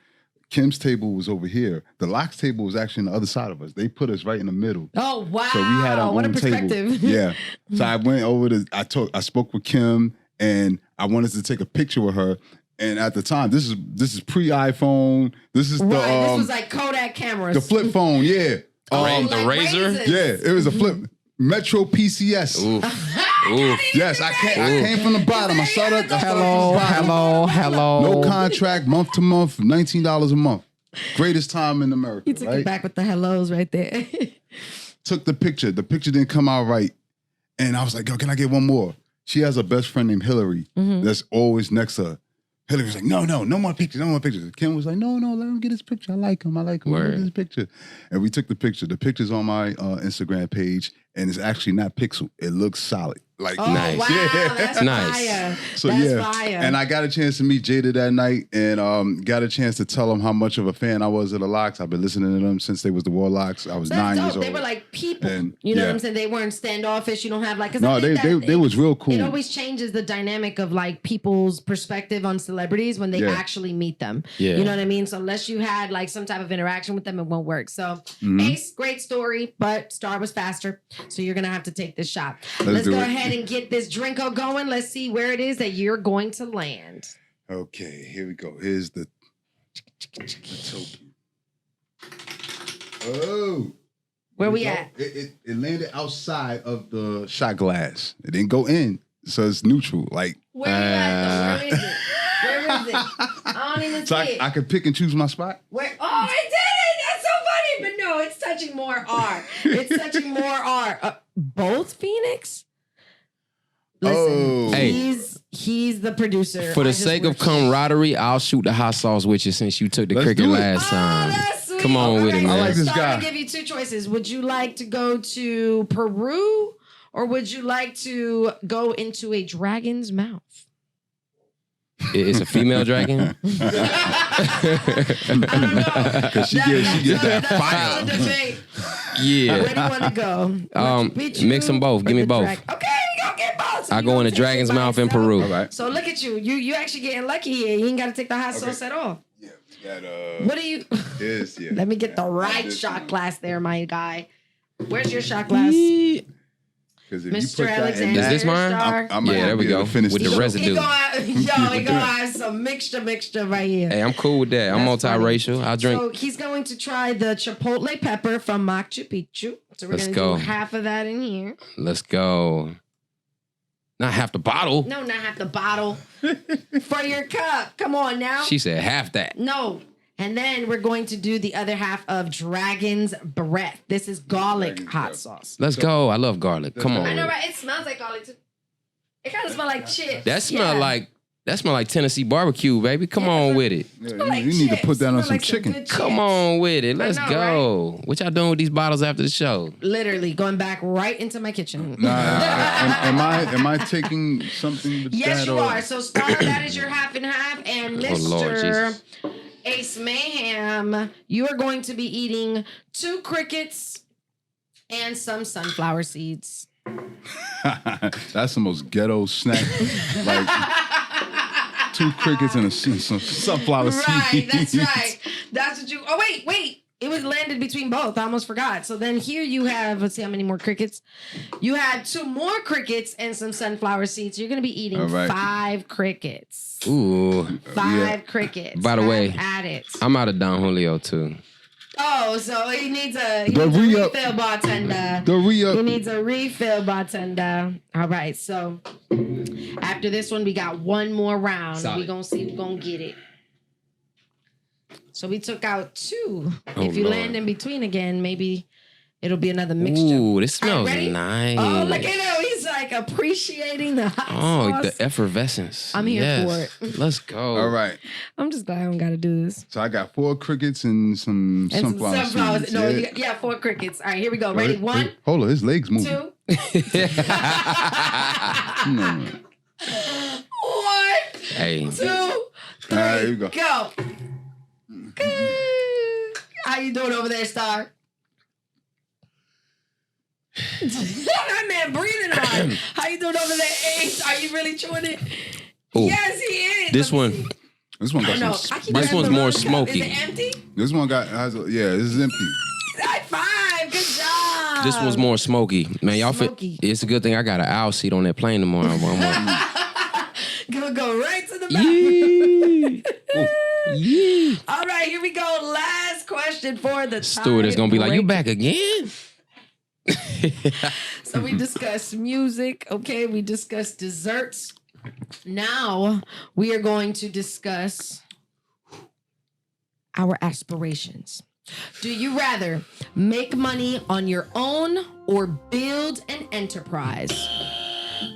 Kim's table was over here. The Locks table was actually on the other side of us. They put us right in the middle. Oh wow! So we had our what own a perspective. table. Yeah. So I went over to I spoke with Kim and I wanted to take a picture with her. And at the time, this is pre-iPhone. This is Right. the This was like Kodak cameras. the flip phone, yeah. The razor? razors. Yeah, it was a flip Metro PCS. Oof. Yes, I came from the bottom. I started from the bottom. hello. No contract, month to month, $19 a month. Greatest time in America. You took right? it back with the hellos right there. Took the picture. The picture didn't come out right. And I was like, yo, can I get one more? She has a best friend named Hillary that's always next to her. Hillary was like, no more pictures, no more pictures. Kim was like, no, let him get his picture. I like him. Let him get his picture. And we took the picture. The picture's on my Instagram page, and it's actually not pixel. It looks solid. Like Oh Nice. wow, Yeah. that's Nice. fire. So that's yeah, fire. and I got a chance to meet Jada that night, and got a chance to tell him how much of a fan I was of the Locks. I've been listening to them since they was the Warlocks. I was That's 9 dope. years old. They were like people. And, you know what yeah. I'm saying? They weren't standoffish. You don't have like. 'Cause No, I think they was real cool. It always changes the dynamic of like people's perspective on celebrities when they Yeah. actually meet them. Yeah. You know what I mean? So unless you had like some type of interaction with them, it won't work. So Mm-hmm. Ace, great story, but Star was faster. So you're gonna have to take this shot. Let's Let's do go it. ahead and get this drinko going. Let's see where it is that you're going to land. Okay, here we go. Here's the token. Oh. Where Here we go. at? It landed outside of the shot glass. It didn't go in, so it's neutral. Like, Where you at though? Where is it? Where is it? I don't even so see it. I could pick and choose my spot. Where? Oh, it did it! That's so funny. But no, it's touching more R. It's touching more R. Both Phoenix. Listen, Oh. Hey. he's the producer. For I the just sake of work- camaraderie, I'll shoot the hot sauce with you since you took the Let's cricket do it. last time. Oh, that's sweet. Come on with it, Okay, man. I like so this I'm guy. gonna give you two choices. Would you like to go to Peru or would you like to go into a dragon's mouth? It's a female dragon. I don't know. Because she get that That's fire. the debate. Yeah. Where do you want to go? Machu Mix them both. or Give me the both. Okay, we gonna get both. So I you go in gonna the take dragon's it by mouth in yourself? Peru. All right. So look at you. You actually getting lucky here. You ain't got to take the hot sauce at all. Yeah, we got What do you? this, yeah. Let me get the right This shot one. glass there, my guy. Where's your shot glass, Because if Mr. you put that in Alexander? Is this mine? Star? I might Yeah, not there we be able go. to finish With this the one. residue. He gonna have some mixture right here. Hey, I'm cool with that. I'm That's funny. multiracial. I'll drink. So he's going to try the chipotle pepper from Machu Picchu. So we're Let's gonna go. do half of that in here. Let's go. Not half the bottle. No, not half the bottle. For your cup. Come on now. She said half that. No, And then we're going to do the other half of Dragon's Breath. This is garlic Dragon's hot Breath. sauce. Let's go. I love garlic. Come on. I know, with it. right? It smells like garlic too. It kind of smells like chips. That smell like Tennessee barbecue, baby. Come on with it. Yeah, Smell like you need to chips. put that on Smell some like chicken. good Come chips. on with it. Let's know, go. What y'all doing with these bottles after the show? Literally going back right into my kitchen. Nah, am I taking something with Yes, that? you or- are. So, Star, that is your half and half. And Oh, Lord Mr. Jesus. Ace Mayhem, you are going to be eating 2 crickets and some sunflower seeds. That's the most ghetto snack. Like 2 crickets and some sunflower seeds. Right, that's right. That's what you. Oh, wait. It was landed between both. I almost forgot. So then here you have, let's see how many more crickets. You had 2 more crickets and some sunflower seeds. You're going to be eating All right. 5 crickets. Ooh. 5 crickets. By the way, at it. I'm out of Don Julio too. Oh, so he needs a The re-up. refill bartender. The re-up. He needs a refill bartender. All right, so after this one, we got one more round. Solid. We're going to see who's going to get it. So we took out 2. Oh, If you Lord. land in between again, maybe it'll be another mixture. Ooh, this All right, smells ready? nice. Oh, look at him. He's like appreciating the hot Oh, sauce. the effervescence. I'm here Yes. for it. Let's go. All right. I'm just glad I don't got to do this. So I got 4 crickets and some And some sunflower sunflowers. seeds. No, yeah. 4 crickets. All right, here we go. Ready? 1, Hold on, his legs moving. 2, No. 1, Hey, 2, 3, All right, here we go. go. How you doing over there, Star? That man breathing hard. How you doing over there, Ace? Are you really chewing it? Ooh. Yes, he is. this Let me one, see. This one got No, some. I keep This grabbing one's the more wrong cup. smoky. Is it empty? This one yeah, this is empty. High 5. Good job. this one's more smoky. Man, y'all fit. Smoky. It's a good thing I got an owl seat on that plane tomorrow. Gonna go right to the back. Yee. Yee. All right, here we go. Last question for the Stewart is gonna be like, "You tiebreaker. back again?" So we discussed music, okay? We discussed desserts. Now we are going to discuss our aspirations. Do you rather make money on your own or build an enterprise?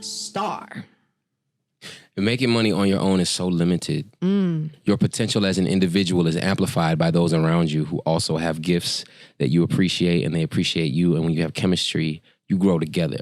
Star. Making money on your own is so limited. Your potential as an individual is amplified by those around you who also have gifts that you appreciate and they appreciate you. And when you have chemistry, you grow together.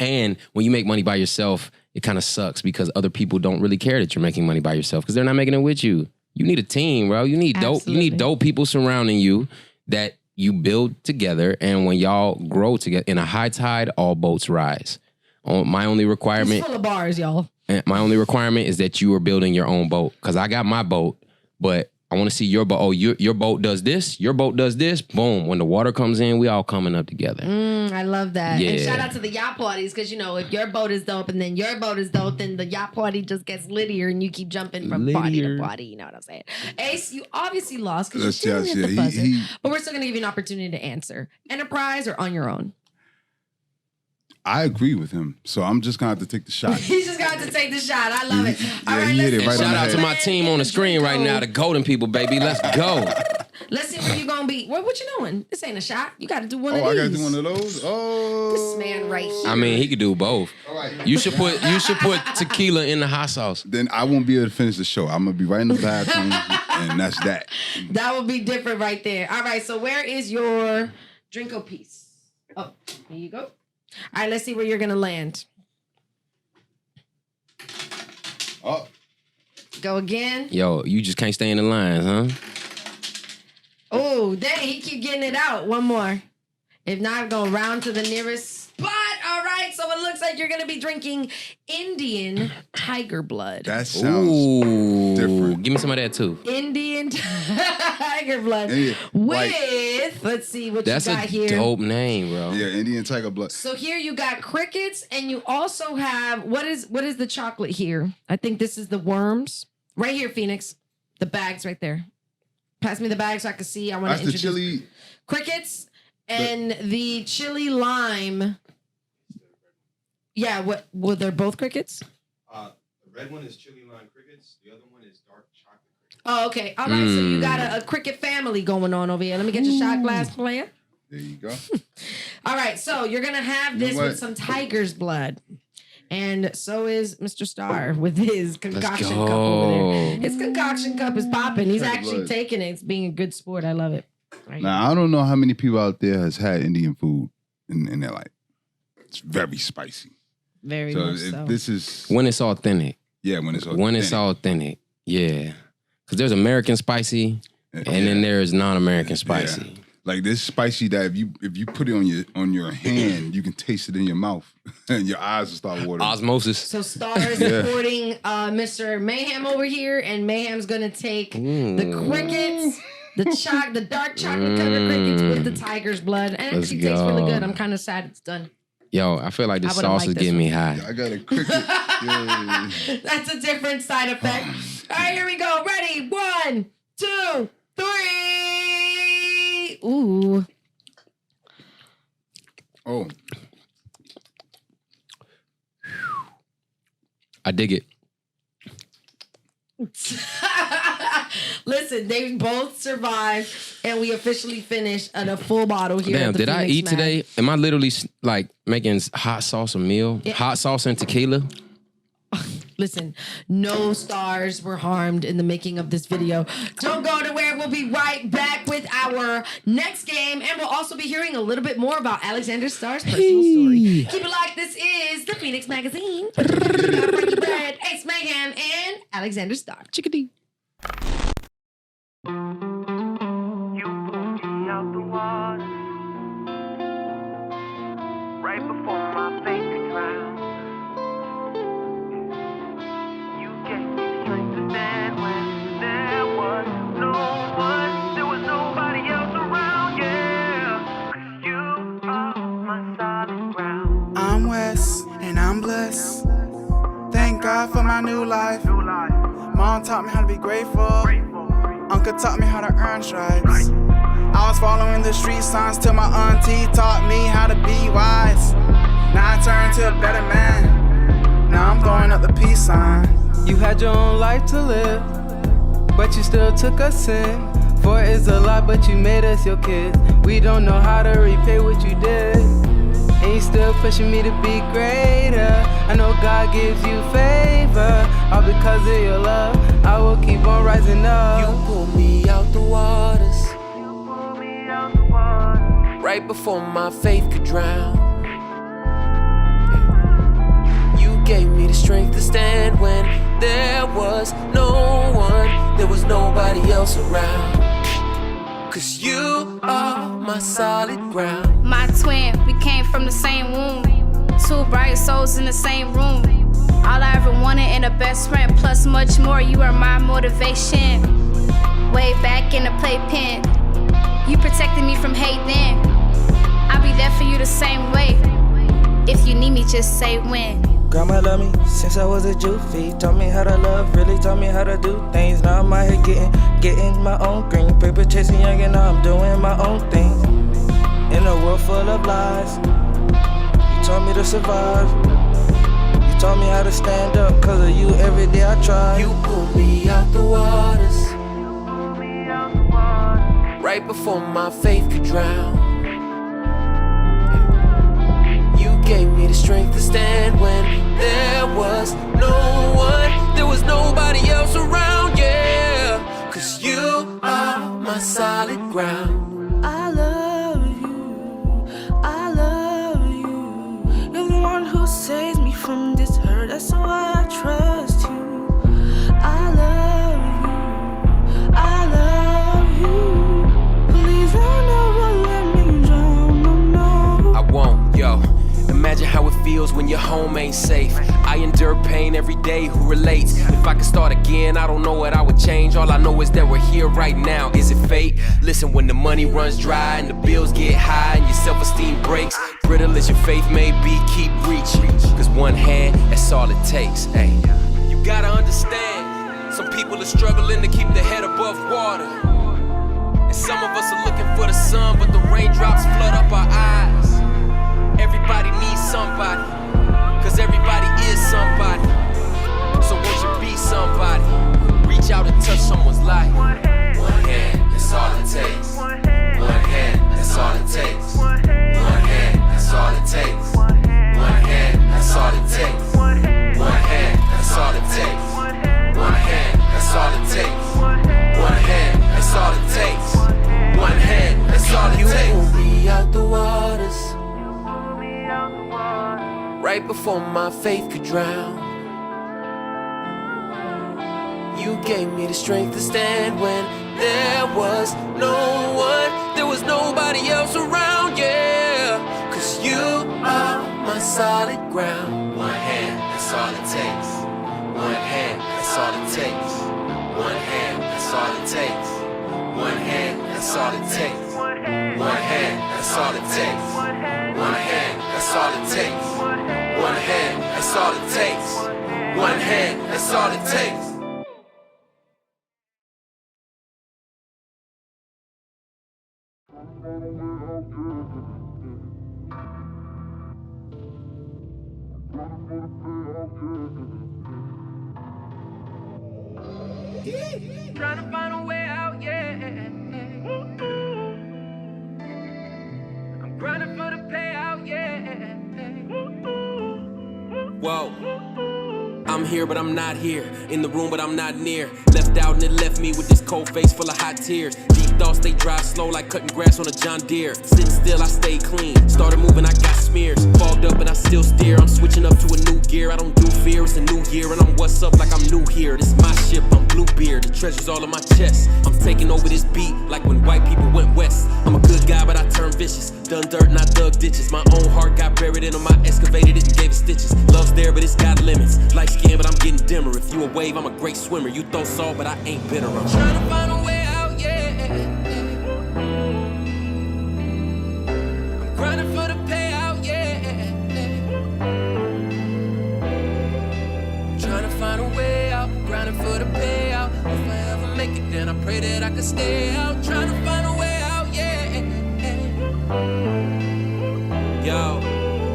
And when you make money by yourself, it kind of sucks because other people don't really care that you're making money by yourself because they're not making it with you. You need a team, bro. You need dope. You Absolutely. need dope people surrounding you that you build together. And when y'all grow together in a high tide, all boats rise. My only It's requirement full of bars, y'all. and my only requirement is that you are building your own boat. Because I got my boat, but I want to see your boat. Oh, your boat does this. Your boat does this. Boom. When the water comes in, we all coming up together. I love that. And Yeah. shout out to the yacht parties because, if your boat is dope and then your boat is dope, then the yacht party just gets littier and you keep jumping from party to Littier. party. You know what I'm saying? Ace, you obviously lost because Yes, you didn't yes, hit the yeah. buzzer. He- But we're still going to give you an opportunity to answer. Enterprise or on your own? I agree with him, so I'm just gonna have to take the shot. He's just got to take the shot. I love it. Yeah, All right, he hit let's it right see on Shout the out head. to my team on the screen right now, the Golden People, baby. Let's go. Let's see where you're going to be. What you doing? This ain't a shot. You got to do one of Oh, I these. gotta do one of those. Oh, This man right here. I mean, he could do both. All right. You should put tequila in the hot sauce. Then I won't be able to finish the show. I'm gonna be right in the bathroom, and that's that. That would be different right there. All right, so where is your drinko piece? Oh, here you go. All right, let's see where you're going to land. Oh, Go again. Yo, you just can't stay in the lines, huh? Oh, dang, he keep getting it out. One more. If not, I'm going to round to the nearest spot. All right, so it looks like you're going to be drinking Indian tiger blood. that sounds Ooh, different. give me some of that too. Indian tiger blood Yeah, with, let's see what That's you a got here. dope name, bro. yeah, Indian tiger blood. So here you got crickets, and you also have what is the chocolate here? I think this is the worms right here, Phoenix. The bags right there. Pass me the bag so I can see. I want That's to the introduce chili. crickets and the chili lime. Yeah, what? Well, they're both crickets. The red one is chili lime crickets. The other one is dark chocolate crickets. Oh, okay. All right, so you got a cricket family going on over here. Let me get your shot glass, player. There you go. All right, so you're going to have this with some tiger's blood. And so is Mr. Star with his concoction cup over there. His concoction cup is popping. He's actually taking it. It's being a good sport. I love it. Right. Now, I don't know how many people out there has had Indian food in their life. It's very spicy. Very much so. This is... When it's authentic. Yeah, when it's authentic. When it's authentic. Yeah. Because there's American spicy, and then there's non-American spicy. Yeah. Like this spicy that if you put it on your hand, you can taste it in your mouth, and your eyes will start watering. Osmosis. So Star is supporting Mr. Mayhem over here, and Mayhem's gonna take the crickets, the dark chocolate covered crickets with the tiger's blood, and it actually tastes really good. I'm kind of sad it's done. Yo, I feel like this sauce is getting me high. I got a cricket. Yeah. That's a different side effect. All right, here we go. Ready? 1, 2, 3. Ooh. Oh. I dig it. Listen, they both survived, and we officially finished a full bottle here. Damn, at the did I Phoenix eat Mag. today? Am I literally like making hot sauce a meal? Yeah. Hot sauce and tequila? Listen, no stars were harmed in the making of this video. Don't go anywhere. We'll be right back with our next game, and we'll also be hearing a little bit more about Alexander Starr's personal story. Keep it locked. This is the Phoenix Magazine. Frankie Bread, Ace Mayhem, and Alexander Starr. Chickadee. You pulled me out the water right before my faith could drown. You gave me strength to stand when there was no one, there was nobody else around, yeah. 'Cause you are my solid ground. I'm Wes, and I'm blessed. Thank God for my new life. Mom taught me how to be grateful. Uncle taught me how to earn stripes. I was following the street signs till my auntie taught me how to be wise. Now I turned to a better man. Now I'm throwing up the peace sign. You had your own life to live, but you still took us in. For it's a lot, but you made us your kids. We don't know how to repay what you did, and you still pushing me to be greater. I know God gives you favor, all because of your love. I will keep on rising up. You pulled me out the waters right before my faith could drown. You gave me the strength to stand when there was no one, there was nobody else around. 'Cause you are my solid ground. My twin, we came from the same womb. Two bright souls in the same room. All I ever wanted in a best friend, plus much more. You are my motivation. Way back in the playpen, you protected me from hate then. I'll be there for you the same way. If you need me, just say when. Grandma loved me since I was a juvie. Taught me how to love, really taught me how to do things. Now I'm out here getting my own green. Paper chasing young and now I'm doing my own thing. In a world full of lies, you taught me to survive. You taught me how to stand up, 'cause of you every day I try. You pulled me out the waters right before my faith could drown. You gave me the strength to stand when there was no one, there was nobody else around, yeah. 'Cause you are my solid ground. I love you, I love you. You're the one who saves me from this hurt, that's why I trust you. I love you, I love you. Please don't never let me drown, no, no. I won't, yo. Imagine how it feels when your home ain't safe. I endure pain every day, who relates? If I could start again, I don't know what I would change. All I know is that we're here right now. Is it fate? Listen, when the money runs dry and the bills get high and your self-esteem breaks, brittle as your faith may be, keep reaching. 'Cause one hand, that's all it takes. Hey, you gotta understand, some people are struggling to keep their head above water. And some of us are looking for the sun, but the raindrops flood up our eyes. Everybody needs somebody, 'cause everybody is somebody. So won't you be somebody? Reach reach out and touch someone's life. One hand, that's all it takes. One hand, that's all it takes. One hand, that's all it takes. One hand, that's all it takes. One hand, that's all it takes. One hand, that's all it takes. One hand, that's all it takes. One hand, that's all it takes. You pulled me out the waters right before my faith could drown. You gave me the strength to stand when there was no one, there was nobody else around, yeah. Cause you are my solid ground. One hand, that's all it takes. One hand, that's all it takes. One hand, that's all it takes. One hand, that's all it takes. One hand, that's all it takes. One hand, that's all it takes. One hand, that's all it takes. One hand, that's all it takes. Trying to find a way out, yeah. I'm grinding for the payout, yeah. Whoa. I'm here, but I'm not here. In the room, but I'm not near. Left out and it left me with this cold face full of hot tears. Deep thoughts, they drive slow like cutting grass on a John Deere. Sitting still, I stay clean. Started moving, I got smears. Fogged up, and I still steer. I'm switching up to a new gear. I don't do fear, it's a new year. And I'm what's up like I'm new here. This is my ship, I'm Bluebeard. The treasure's all in my chest. I'm taking over this beat like when white people went west. I'm a good guy, but I turned vicious. Done dirt and I dug ditches. My own heart got buried in them. I excavated it and gave it stitches. Love's there, but it's got limits. Light skin, but I'm getting dimmer. If you a wave, I'm a great swimmer. You throw salt, but I ain't bitter. I'm trying to find a way out, yeah. I'm grinding for the payout, yeah. I'm trying to find a way out, grinding for the payout. If I ever make it, then I pray that I can stay out. Trying to find a way out, yeah. Yo,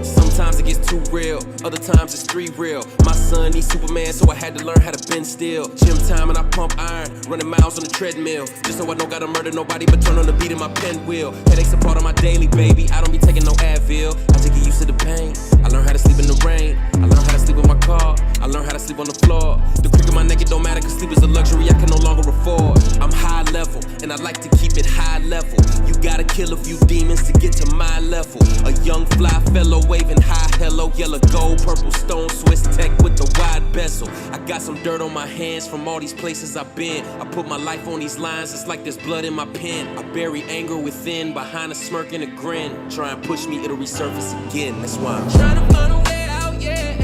sometimes it gets too real, other times it's 3 real. My son needs Superman, so I had to learn how to bend still. Gym time and I pump iron, running miles on the treadmill. Just so I don't gotta murder nobody, but turn on the beat in my pen wheel. Headaches a part of my daily, baby. I don't be taking no Advil. I just get used to the pain. I learn how to sleep in the rain. I learn how to sleep in my car. I learn how to sleep on the floor. The creak of my neck, it don't matter, cause sleep is a luxury I can no longer afford. I'm high level, and I like to keep it high level. You gotta kill a few demons to get to my level. A young fly fellow waving high hello, yellow gold, purple stone, Swiss tech with the wide bezel. I got some dirt on my hands from all these places I've been. I put my life on these lines, it's like there's blood in my pen. I bury anger within, behind a smirk and a grin. Try and push me, it'll resurface again. That's why I'm trying to find a way out, yeah.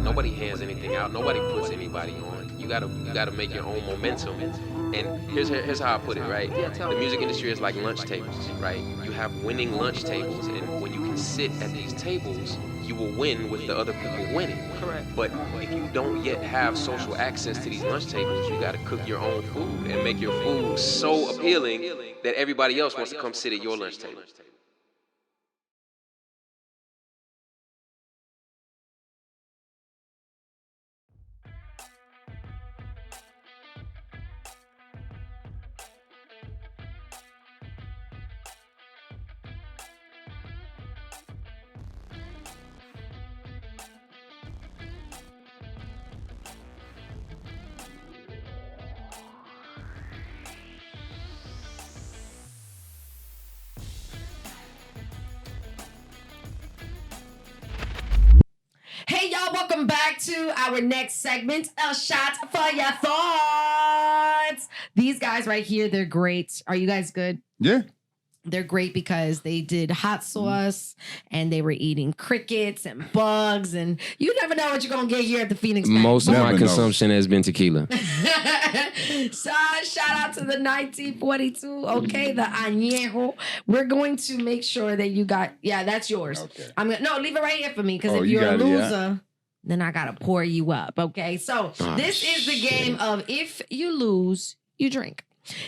Nobody hands anything out. Nobody puts anybody on. You gotta make your own momentum. And here's how I put it, right? The music industry is like lunch tables, right? You have winning lunch tables, and when you can sit at these tables, you will win with the other people winning. Correct. But if you don't yet have social access to these lunch tables, you gotta cook your own food and make your food so appealing that everybody else wants to come sit at your lunch table. Hey y'all, welcome back to our next segment, A Shot for Your Thoughts. These guys right here, they're great. Are you guys good? Yeah. They're great because they did hot sauce and they were eating crickets and bugs, and you never know what you're gonna get here at the Phoenix Bank. Most of Never my know. consumption has been tequila. So shout out to the 1942. Okay, the añejo. We're going to make sure that you got. Yeah, that's yours. Okay. I'm gonna leave it right here for me because Oh, if you you're a got it, yeah. loser, then I gotta pour you up. Okay, so this is the game of if you lose, you drink.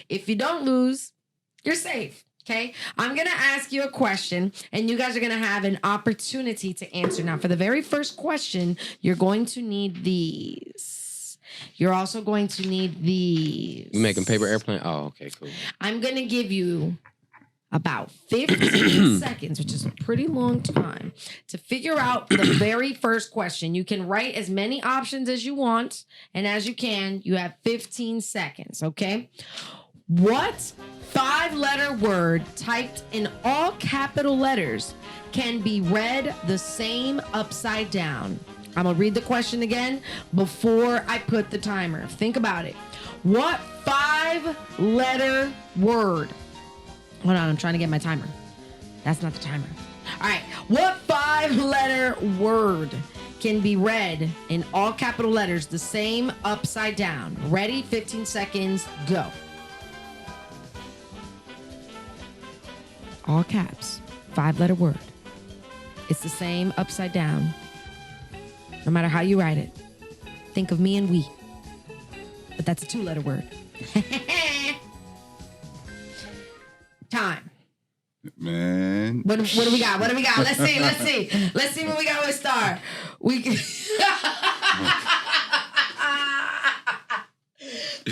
If you don't lose, you're safe. Okay, I'm gonna ask you a question, and you guys are gonna have an opportunity to answer. Now, for the very first question, you're going to need these. You're also going to need these. You making paper airplane? Oh, okay, cool. I'm gonna give you about 15 seconds, which is a pretty long time, to figure out the very first question. You can write as many options as you want, and as you can, you have 15 seconds. Okay. What 5-letter word typed in all capital letters can be read the same upside down? I'm gonna read the question again before I put the timer. Think about it. What 5-letter word? Hold on, I'm trying to get my timer. That's not the timer. All right. What 5-letter word can be read in all capital letters the same upside down? Ready? 15 seconds, go. All caps, 5-letter word. It's the same upside down. No matter how you write it. Think of me and we. But that's a 2-letter word. Time. Man. What do we got? What do we got? Let's see. Let's see what we got with Star. We can...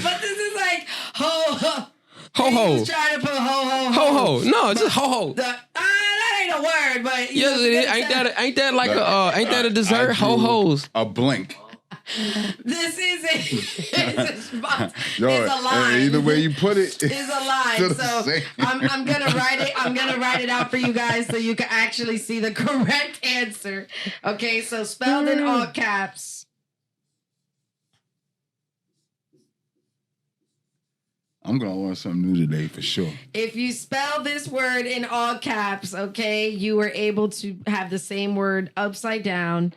But this is like ho. Ho ho. He's trying to put ho. Ho ho. No, just ho ho. That ain't a word, but Yes, it is. Ain't that like ain't that a dessert? I Ho drew hos. A blink. This is it's a line. Either way you put it, It's a line. still the So same. I'm gonna write it. I'm gonna write it out for you guys so you can actually see the correct answer. Okay, so spelled in all caps. I'm gonna learn something new today for sure. If you spell this word in all caps, okay, you were able to have the same word upside down,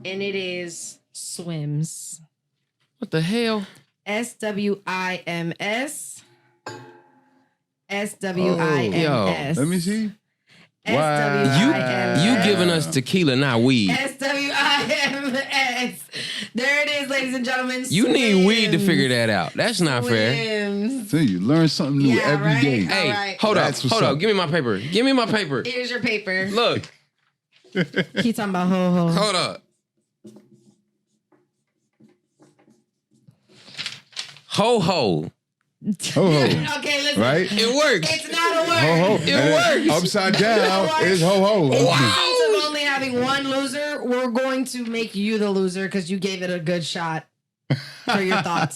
and it is swims. What the hell? SWIMS. SWIMS. Let me see. SWIMS. You giving us tequila, not weed. SWIMS. There it is, ladies and gentlemen. You need weed to Swims. figure that out. That's not fair. Swims. See, you learn something new Yeah, every right? day. Hey, All right. hold That's up. what's Hold up. up. Give me my paper. Give me my paper. Here's your paper. Look. Keep talking about ho. Hold up. Ho ho. Ho ho. Okay, listen. Right? It works. It's not a word. Ho ho. It And then works. Upside down is ho ho. Instead of only having one loser, we're going to make you the loser because you gave it a good shot for your thoughts.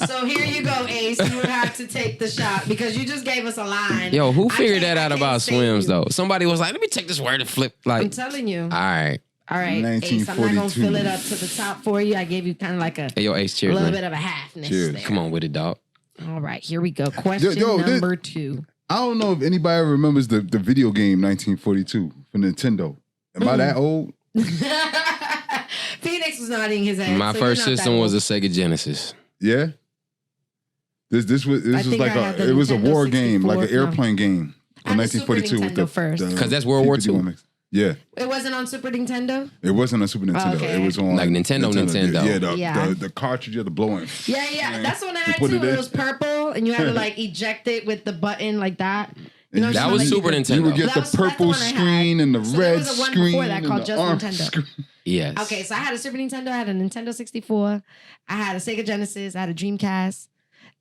So here you go, Ace. You would have to take the shot because you just gave us a line. Yo, who I figured can't- that I out can't about save swims you. though? Somebody was like, let me take this word and flip. Like, I'm telling you. all right. All right, Ace, I'm not going to 1942. fill it up to the top for you. I gave you kind of like a Hey, yo, Ace, cheers, little man. bit of a halfness Cheers. there. Come on with it, dog. All right, here we go. Question this- number 2. I don't know if anybody ever remembers the video game 1942 for Nintendo. Am I that old? Phoenix was nodding his head. My so first you're not system that was a old. Sega Genesis. Yeah. This was think like I had the it was a Nintendo war game, like an 64. airplane game I from had the Super 1942 with Nintendo first. 'Cause that's World War II. P-51. Yeah, It wasn't on Super Nintendo? it wasn't on Super Nintendo. Okay. It was on Like Nintendo. Yeah, the cartridge you had to blow in. Yeah. That's when I had put too. it in. It was purple, and you had to like eject it with the button like that. You know what That I'm was saying? Super Like, Nintendo. You would get That the was- that's the purple one I had. screen and the So there red was a one screen before that and called the just orange Nintendo. screen. Yes. Okay, so I had a Super Nintendo, I had a Nintendo 64, I had a Sega Genesis, I had a Dreamcast,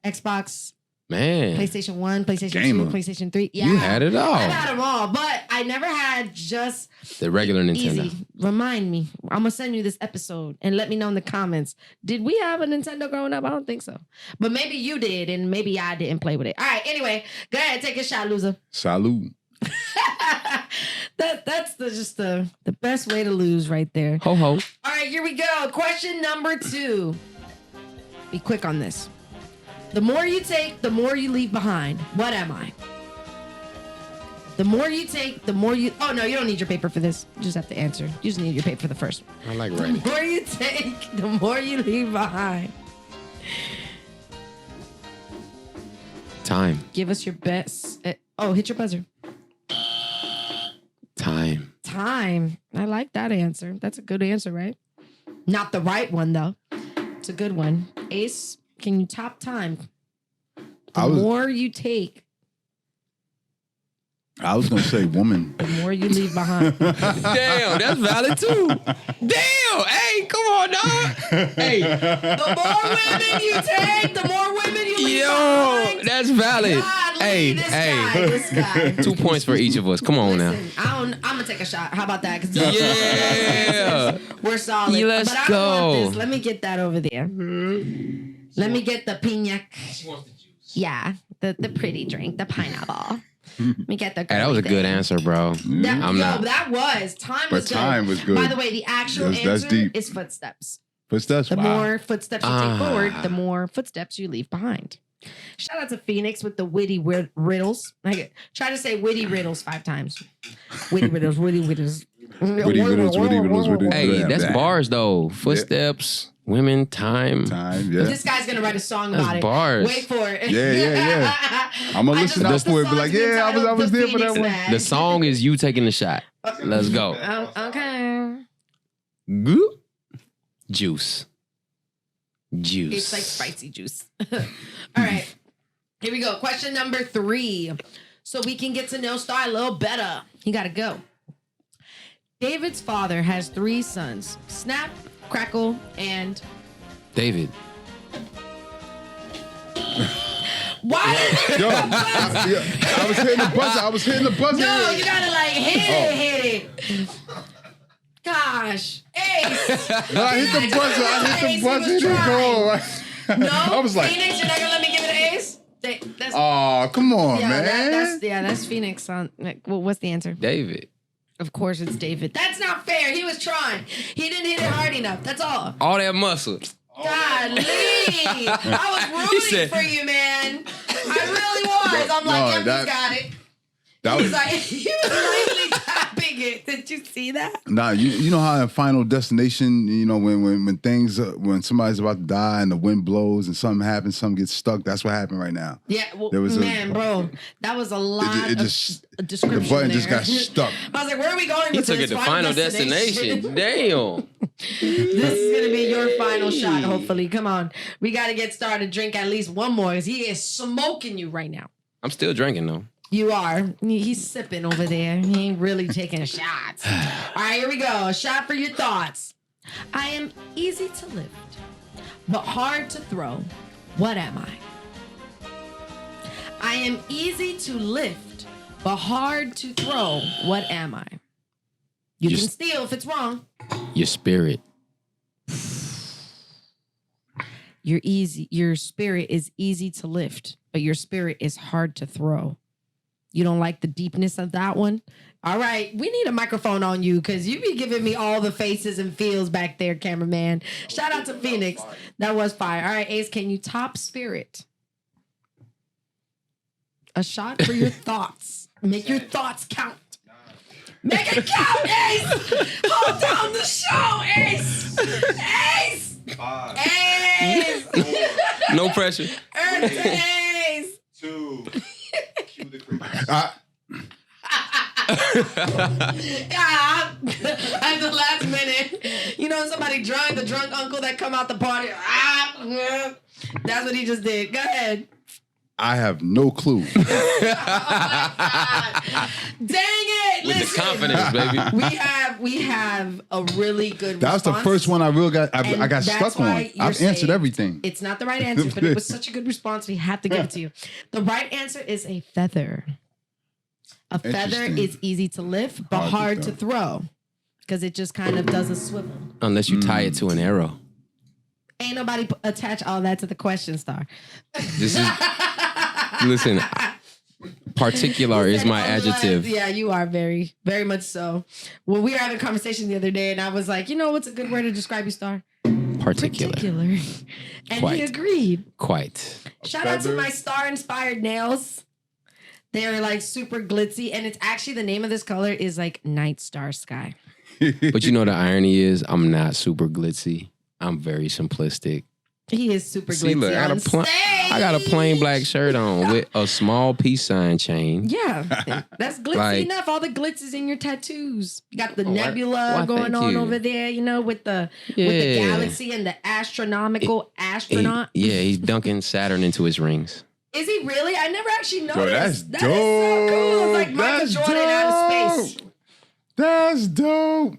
Xbox, Man. PlayStation 1, PlayStation Gamer. 2, PlayStation 3. Yeah, You had it all. I had them all, but I never had just The regular Nintendo. easy. Remind me. I'm going to send you this episode and let me know in the comments. Did we have a Nintendo growing up? I don't think so. But maybe you did, and maybe I didn't play with it. All right, anyway, go ahead, take a shot, loser. Salud. That's just the best way to lose right there. Ho ho. All right, here we go. Question number 2. Be quick on this. The more you take, the more you leave behind. What am I? The more you take, the more you. Oh no, you don't need your paper for this. You just have to answer. You just need your paper for the first one. I like writing. The more you take, the more you leave behind. Time. Give us your best. Hit your buzzer. Time. Time. I like that answer. That's a good answer, right? Not the right one though. It's a good one. Ace, can you top time? The more you take, I was gonna say woman. the more you leave behind. Damn, that's valid too. Damn, hey, come on, dog. Hey, The more women you take, the more women you leave behind. that's valid. God, Hey, this guy. 2 points for each of us. Come on now. Listen, I'm gonna take a shot. How about that? 'Cause Yeah. we're solid. Yeah, let's but I don't go. want this. Let me get that over there. Let me get the pina. Yeah, the pretty drink, the pineapple. Let me get the. Hey, that was a girly good thing. answer, bro. That was time. But Was good. time was good. By the way, the actual That's answer deep. is footsteps. Footsteps. The Wow. more footsteps you take forward, the more footsteps you leave behind. Shout out to Phoenix with the witty riddles. I try to say witty riddles 5 times. Witty riddles, witty riddles. Witty riddles. Hey, that's Yeah. bars though. Footsteps, women, time. Time. Yeah. This guy's gonna write a song That's about it. bars. Wait for it. Yeah. I'm gonna listen out for it. Be like, yeah, I was there for that one. The song is you taking the shot. Let's go. Okay. Goo. Juice. Juice. It's like spicy juice. All right. Here we go. Question number 3. So we can get to know Star a little better. You gotta go. David's father has 3 sons: Snap, Crackle, and David. why? Yo, I was hitting the buzzer. No, you gotta like hit it. Gosh, Ace. No, I hit the buzzer. Ace, he was It trying. go. No, I was like, Phoenix, you're not gonna let me give it an Ace. That's, oh, come on, yeah, man. that's Phoenix. Well, what's the answer? David. Of course, it's David. That's not fair. He was trying. He didn't hit it hard enough. That's all. All that muscle. Golly. I was rooting said- for you, man. I really was. I'm like, yep, he's got it. That He's was like, he was lightly tapping it. Did you see that? nah. You know how in Final Destination, you know when things when somebody's about to die and the wind blows and something happens, something gets stuck. That's what happened right now. Yeah, well, There was bro, that was a lot It just of description. the button there. just got stuck. I was like, where are we going He with took this? it to Final Destination. Damn. This is gonna be your final shot, hopefully. Come on. We gotta get started. Drink at least one more because he is smoking you right now. I'm still drinking though. You are. He's sipping over there. He ain't really taking shots. All right, here we go. A shot for your thoughts. I am easy to lift, but hard to throw. What am I? I am easy to lift, but hard to throw. What am I? You can steal if it's wrong. Your spirit. Your spirit is easy to lift, but your spirit is hard to throw. You don't like the deepness of that one? All right, we need a microphone on you because you be giving me all the faces and feels back there, cameraman. Shout out to Phoenix. That was fire. All right, Ace, can you top spirit? A shot for your thoughts. Make your thoughts count. Make it count, Ace! Hold down the show, Ace! Ace! 5, Ace! 4, No pressure. Earn it to Ace! 2. Cue the crickets. Yeah, at the last minute, you know somebody drunk, the drunk uncle that come out the party. That's what he just did. Go ahead. I have no clue. Oh my God. Dang it! With Listen, the confidence, baby. we have a really good. That was the response, first one I really got. I and got that's stuck on. why you're I've answered saved. everything. It's not the right answer, but it was such a good response. We have to give it to you. The right answer is a feather. A feather Interesting. is easy to lift, but hard to throw because it just kind of does a swivel. Unless you tie it to an arrow. Ain't nobody attach all that to the question star. This is listen. Particular is my adjective. Yeah, you are very, very much so. Well, we were having a conversation the other day, and I was like, you know what's a good word to describe you, Star? Particular. And Quite. he agreed. Quite. Shout out to my star-inspired nails. They're like super glitzy, and it's actually the name of this color is like Night Star Sky. But you know the irony is, I'm not super glitzy. I'm very simplistic. He is super See, glitzy look, on I got a plain black shirt on with a small peace sign chain. Yeah, that's glitzy Like- enough. All the glitz is in your tattoos. You got the Oh, nebula why, going thank on you. over there, you know, with the Yeah. galaxy and the astronomical astronaut. He's dunking Saturn into his rings. Is he really? I never actually noticed. Yo, that's That is so cool. It's like Michael That's Jordan out of space. That's dope.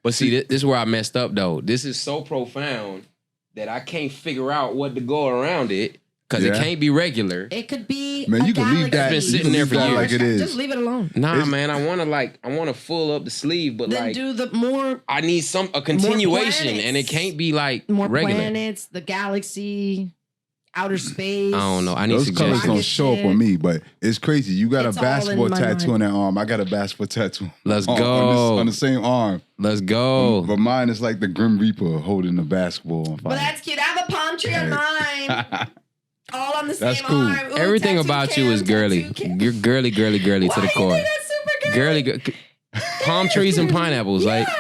But see, this is where I messed up though. This is so profound that I can't figure out what to go around it because it Yeah. can't be regular. It could be. Man, a you can leave that. galaxy. It's been sitting there for you can leave that years. like it is. Just leave it alone. Nah, man, I want to full up the sleeve, but Then like do the more I need a continuation, planets. and it can't be like more regular. planets, the galaxy, outer space. I don't know. I need Those colors suggestions. don't show up on me, but it's crazy. You got It's a all in basketball my tattoo mind. on that arm. I got a basketball tattoo. Let's on go. on the same arm. Let's go. But mine is like the Grim Reaper holding the basketball on fire. But that's cute. I have a palm tree on mine. All on the That's same cool. arm. Ooh, Everything tattoo about cam, you is girly. tattoo cam. You're girly to Why the you core. think that's super girly? Palm trees and pineapples. Like, Yeah.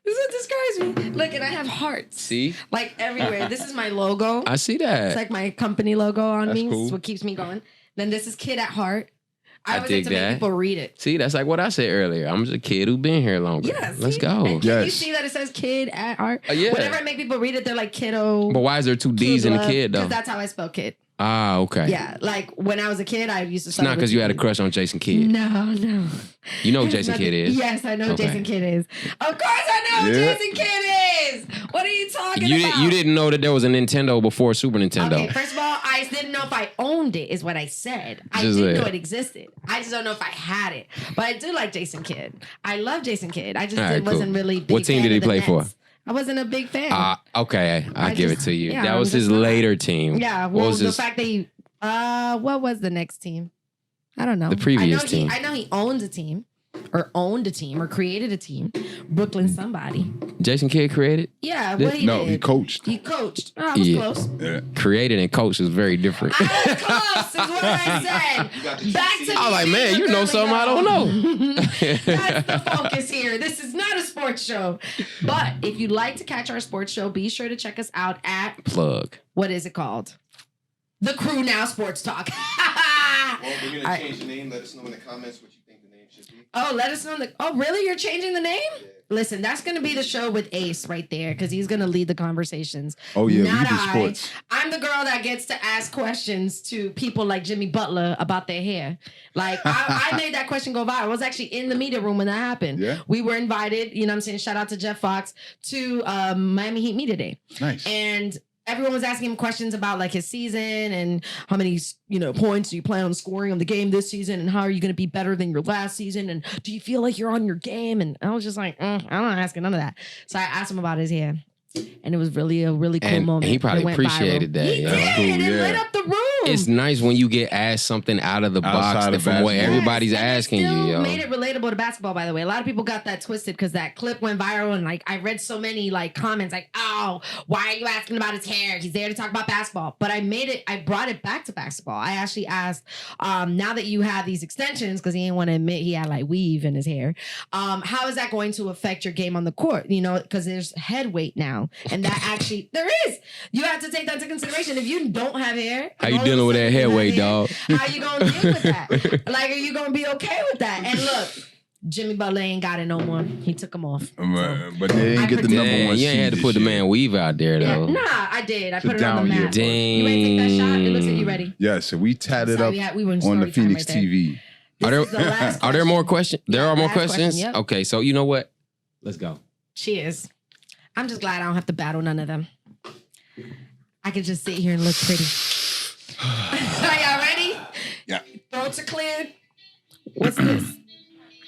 This is what describes me. Look, and I have hearts. see, Like everywhere. This is my logo. I see It's that. like my company logo on That's me. cool. It's what keeps me going. Then this is Kid at Heart. I I always dig like to that. make people read it. See, that's like what I said earlier. I'm just a kid who been here longer. Yeah, Let's see? go. And can you Yes. see that it says Kid at Heart? Yeah. Whenever I make people read it, they're like kiddo. But why is there two D's in the kid though? Because that's how I spell kid. Ah, okay. Yeah, like when I was a kid, I used to. It's not because you had a crush on Jason Kidd. No. You know who It's Jason nothing- Kidd is. Yes, I know who Okay. Jason Kidd is. Of course, I know who Yeah. Jason Kidd is. What are you talking about? You didn't know that there was a Nintendo before Super Nintendo. Okay, first of all, I didn't know if I owned it, is what I said. I Just didn't like- know it existed. I just don't know if I had it. But I do like Jason Kidd. I love Jason Kidd. I just All right, wasn't cool. really big What team fan did he of the play for? Nets. I wasn't a big fan. Okay, I give just- it to you. yeah, that I'm was his just not. later team. yeah, What well, was the his, fact that he, what was the next team? I don't know. The previous team. I know he owns a team. Or owned a team, or created a team. Brooklyn somebody. Jason Kidd created? Yeah, what he No, did. he coached. He coached. Oh, I was Yeah. close. Yeah. Created and coached is very different. I was close, is what I said. Back to I was like, the man, you know girly something I don't know. That's the focus here. This is not a sports show. But if you'd like to catch our sports show, be sure to check us out at, Plug. what is it called? The Crew Now Sports Talk. We're gonna Alright. change the name. Let us know in the comments what you think the name should be. Oh, let us know. Oh, really? You're changing the name? Listen, that's going to be the show with Ace right there because he's going to lead the conversations. Oh, yeah, we Not do I. sports. I'm the girl that gets to ask questions to people like Jimmy Butler about their hair. Like, I made that question go viral. I was actually in the media room when that happened. Yeah. We were invited, you know what I'm saying? Shout out to Jeff Fox to Miami Heat Media Day. Nice. And everyone was asking him questions about like his season and how many, points do you plan on scoring on the game this season and how are you going to be better than your last season and do you feel like you're on your game? And I was just like, I'm not asking none of that. So I asked him about his hair. And it was really a really cool And moment. he probably It went appreciated viral. that, He yeah. did. Cool, It yeah. lit up the room. It's nice when you get asked something out of the box Outside that of from what basketball. everybody's Yes, and they asking still you, yo. made it relatable to basketball, by the way. A lot of people got that twisted because that clip went viral and like I read so many like comments like, oh, why are you asking about his hair? He's there to talk about basketball. But I brought it back to basketball. I actually asked, now that you have these extensions, because he didn't want to admit he had like weave in his hair, how is that going to affect your game on the court? Because there's head weight now. And that actually, there is. You have to take that into consideration. If you don't have hair. How and you all of a dealing with sudden that you hair have weight, dog? How you gonna deal with that? Like, are you gonna be okay with that? And look, Jimmy Butler ain't got it no more. He took him off. But they ain't get the I number Dang, one you ain't seed had to this put the year. man weave out there, Yeah, though. nah, I did. I It's a put it on down the year, map. boy. You ready to take that shot? It looks like you ready. Yeah, so we tatted Sorry, up we were in on the story time Phoenix right there. TV. This Are there- is the last Are there more question. questions? There Yeah, are more last question, questions? yep. Okay, so you know what? Let's go. Cheers. I'm just glad I don't have to battle none of them. I can just sit here and look pretty. Are y'all ready? Yeah. Throats are cleared. What's this?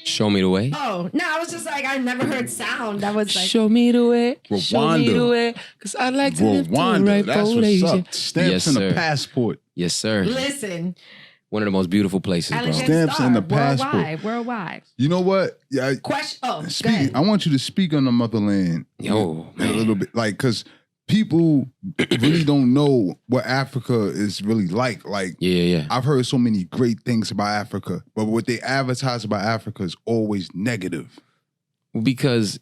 Show me the way. Oh, no, I was just like, I never heard sound. That was like, Show me the way. Show me Rwanda. the way. Because I'd like to live to the Rwanda, right that's old what's age. up. Stamps Yes, and sir. a passport. Yes, sir. listen. One of the most beautiful places, bro. Elegant Stamps Star, and the passport. Worldwide. You know what? Yeah, Question. Oh, go speak. ahead. I want you to speak on the motherland. Yo, a little bit, like, because people really don't know what Africa is really like. Like, Yeah. I've heard so many great things about Africa, but what they advertise about Africa is always negative. Because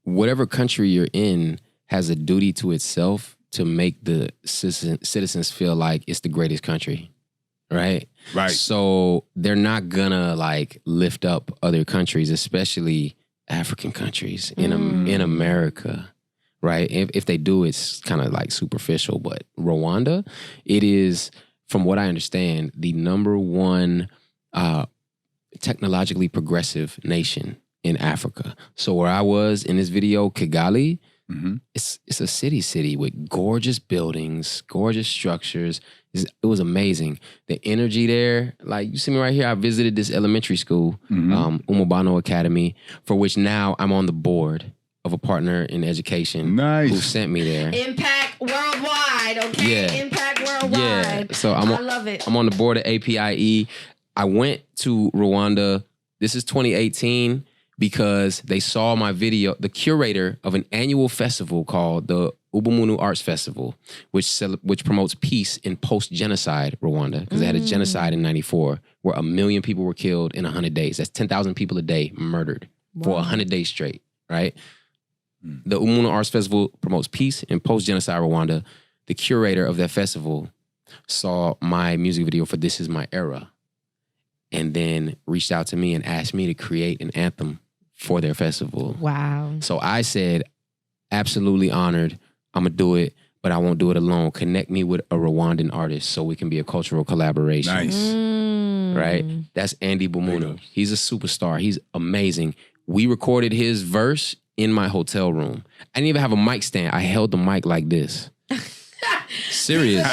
whatever country you're in has a duty to itself to make the citizens feel like it's the greatest country, right? Right. So they're not gonna like lift up other countries, especially African countries in America, right? If they do, it's kind of like superficial. But Rwanda, it is, from what I understand, the number one technologically progressive nation in Africa. So where I was in this video, Kigali, it's a city with gorgeous buildings, gorgeous structures. It was amazing. The energy there, like you see me right here, I visited this elementary school, Umubano Academy, for which now I'm on the board of a partner in education who sent me there. Impact Worldwide, okay? Yeah. Impact Worldwide. Yeah. So I love it. I'm on the board of APIE. I went to Rwanda. This is 2018 because they saw my video, the curator of an annual festival called the Ubuntu Arts Festival, which promotes peace in post-genocide Rwanda, because they had a genocide in 94 where 1 million people were killed in 100 days. That's 10,000 people a day murdered for 100 days straight, right? The Ubuntu Arts Festival promotes peace in post-genocide Rwanda. The curator of that festival saw my music video for This Is My Era and then reached out to me and asked me to create an anthem for their festival. Wow. So I said, absolutely honored. I'm going to do it, but I won't do it alone. Connect me with a Rwandan artist so we can be a cultural collaboration. Nice. Right? That's Andy Bumunu. He's a superstar. He's amazing. We recorded his verse in my hotel room. I didn't even have a mic stand. I held the mic like this. Serious.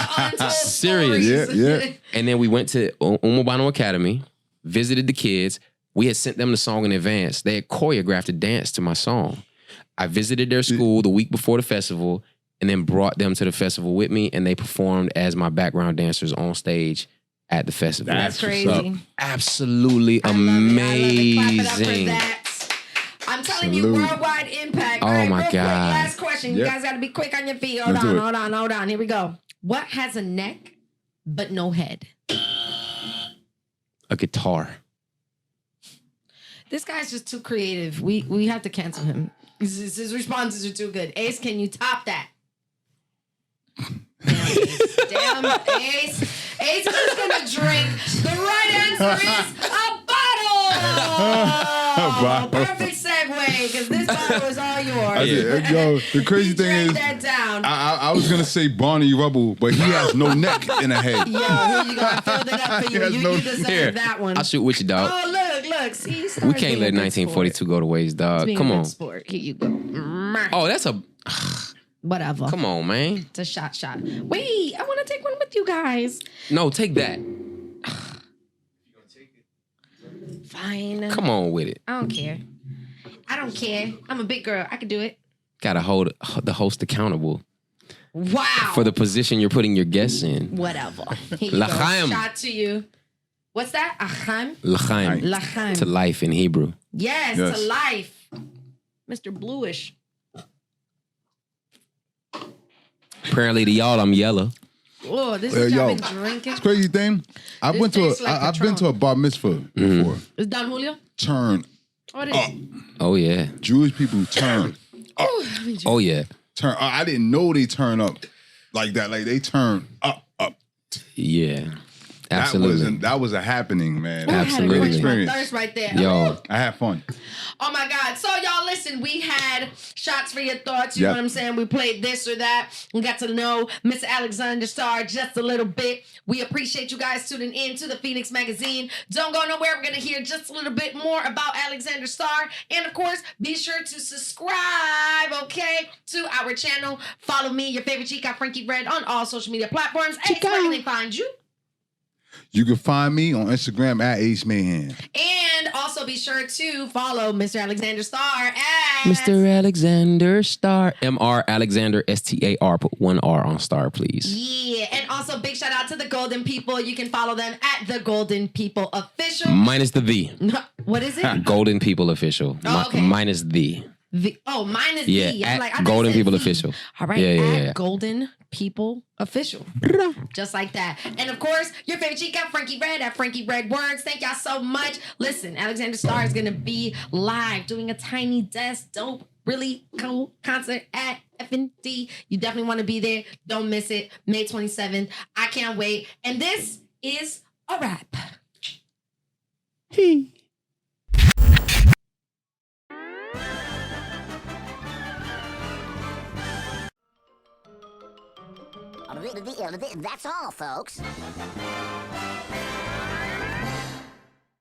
Serious. Yeah. And then we went to Umubano Academy, visited the kids. We had sent them the song in advance. They had choreographed a dance to my song. I visited their school the week before the festival and then brought them to the festival with me, and they performed as my background dancers on stage at the festival. That's crazy. Absolutely amazing. I'm telling you, worldwide impact. Oh, all right, my real God. Quick, last question. You guys got to be quick on your feet. Hold on. Here we go. What has a neck but no head? A guitar. This guy's just too creative. We have to cancel him. His responses are too good. Ace, can you top that? Damn, Ace. Ace is just gonna drink. The right answer is a bottle. Perfect segue, because this bottle is all yours. Yo, the crazy thing is, that down. I was gonna say Barney Rubble, but he has no neck in a head. Yo, here you go. I filled it up for you. You deserve that one. I'll shoot with you, dog. Oh, look. See, We can't let 1942 go to waste, dog. Come on. Sport. Here you go. Oh, that's a... Whatever. Come on, man. It's a shot. Wait, I want to take one with you guys. No, take that. Fine. Come on with it. I don't care. I'm a big girl. I can do it. Gotta hold the host accountable. Wow. For the position you're putting your guests in. Whatever. Here you go. L'chaim. Shot to you. What's that? Achim? L'chaim. L'chaim. To life in Hebrew. Yes, to life. Mr. Bluish. Apparently to y'all, I'm yellow. Oh, this is what I've been drinking. It's crazy thing. I've been to a bar mitzvah before. Is Don Julio? Turn What is up. Oh yeah. Jewish people turn up. Oh yeah. Turn. I didn't know they turn up like that. Like they turn up. Yeah. Absolutely. That was a happening, man. Ooh, Absolutely. I had a experience. Thirst right there. Yo. I had fun. Oh my God. So y'all listen, we had shots for your thoughts. You know what I'm saying? We played this or that. We got to know Mr. Alexander Starr just a little bit. We appreciate you guys tuning in to the Phoenix Magazine. Don't go nowhere. We're going to hear just a little bit more about Alexander Starr. And of course, be sure to subscribe, okay, to our channel. Follow me, your favorite Chica, Frankie Red, on all social media platforms. Ace, where can they find you? You can find me on Instagram at Ace Mayhem. And also be sure to follow Mr. Alexander Starr at Mr. Alexander Starr. M.R. Alexander S-T-A-R. Put one R on Star, please. Yeah. And also big shout out to the Golden People. You can follow them at the Golden People Official. Minus the V. What is it? Golden People Official. Oh, okay. Minus the. Mine is Yeah, V. I'm at like, I thought Golden you said People V. Official. All right, Yeah. Golden People Official. Just like that. And of course, your favorite chica, Frankie Red at Frankie Red Words. Thank y'all so much. Listen, Alexander Starr is going to be live doing a Tiny Desk dope, really cool concert at FND. You definitely want to be there. Don't miss it. May 27th. I can't wait. And this is a wrap. That's all, folks.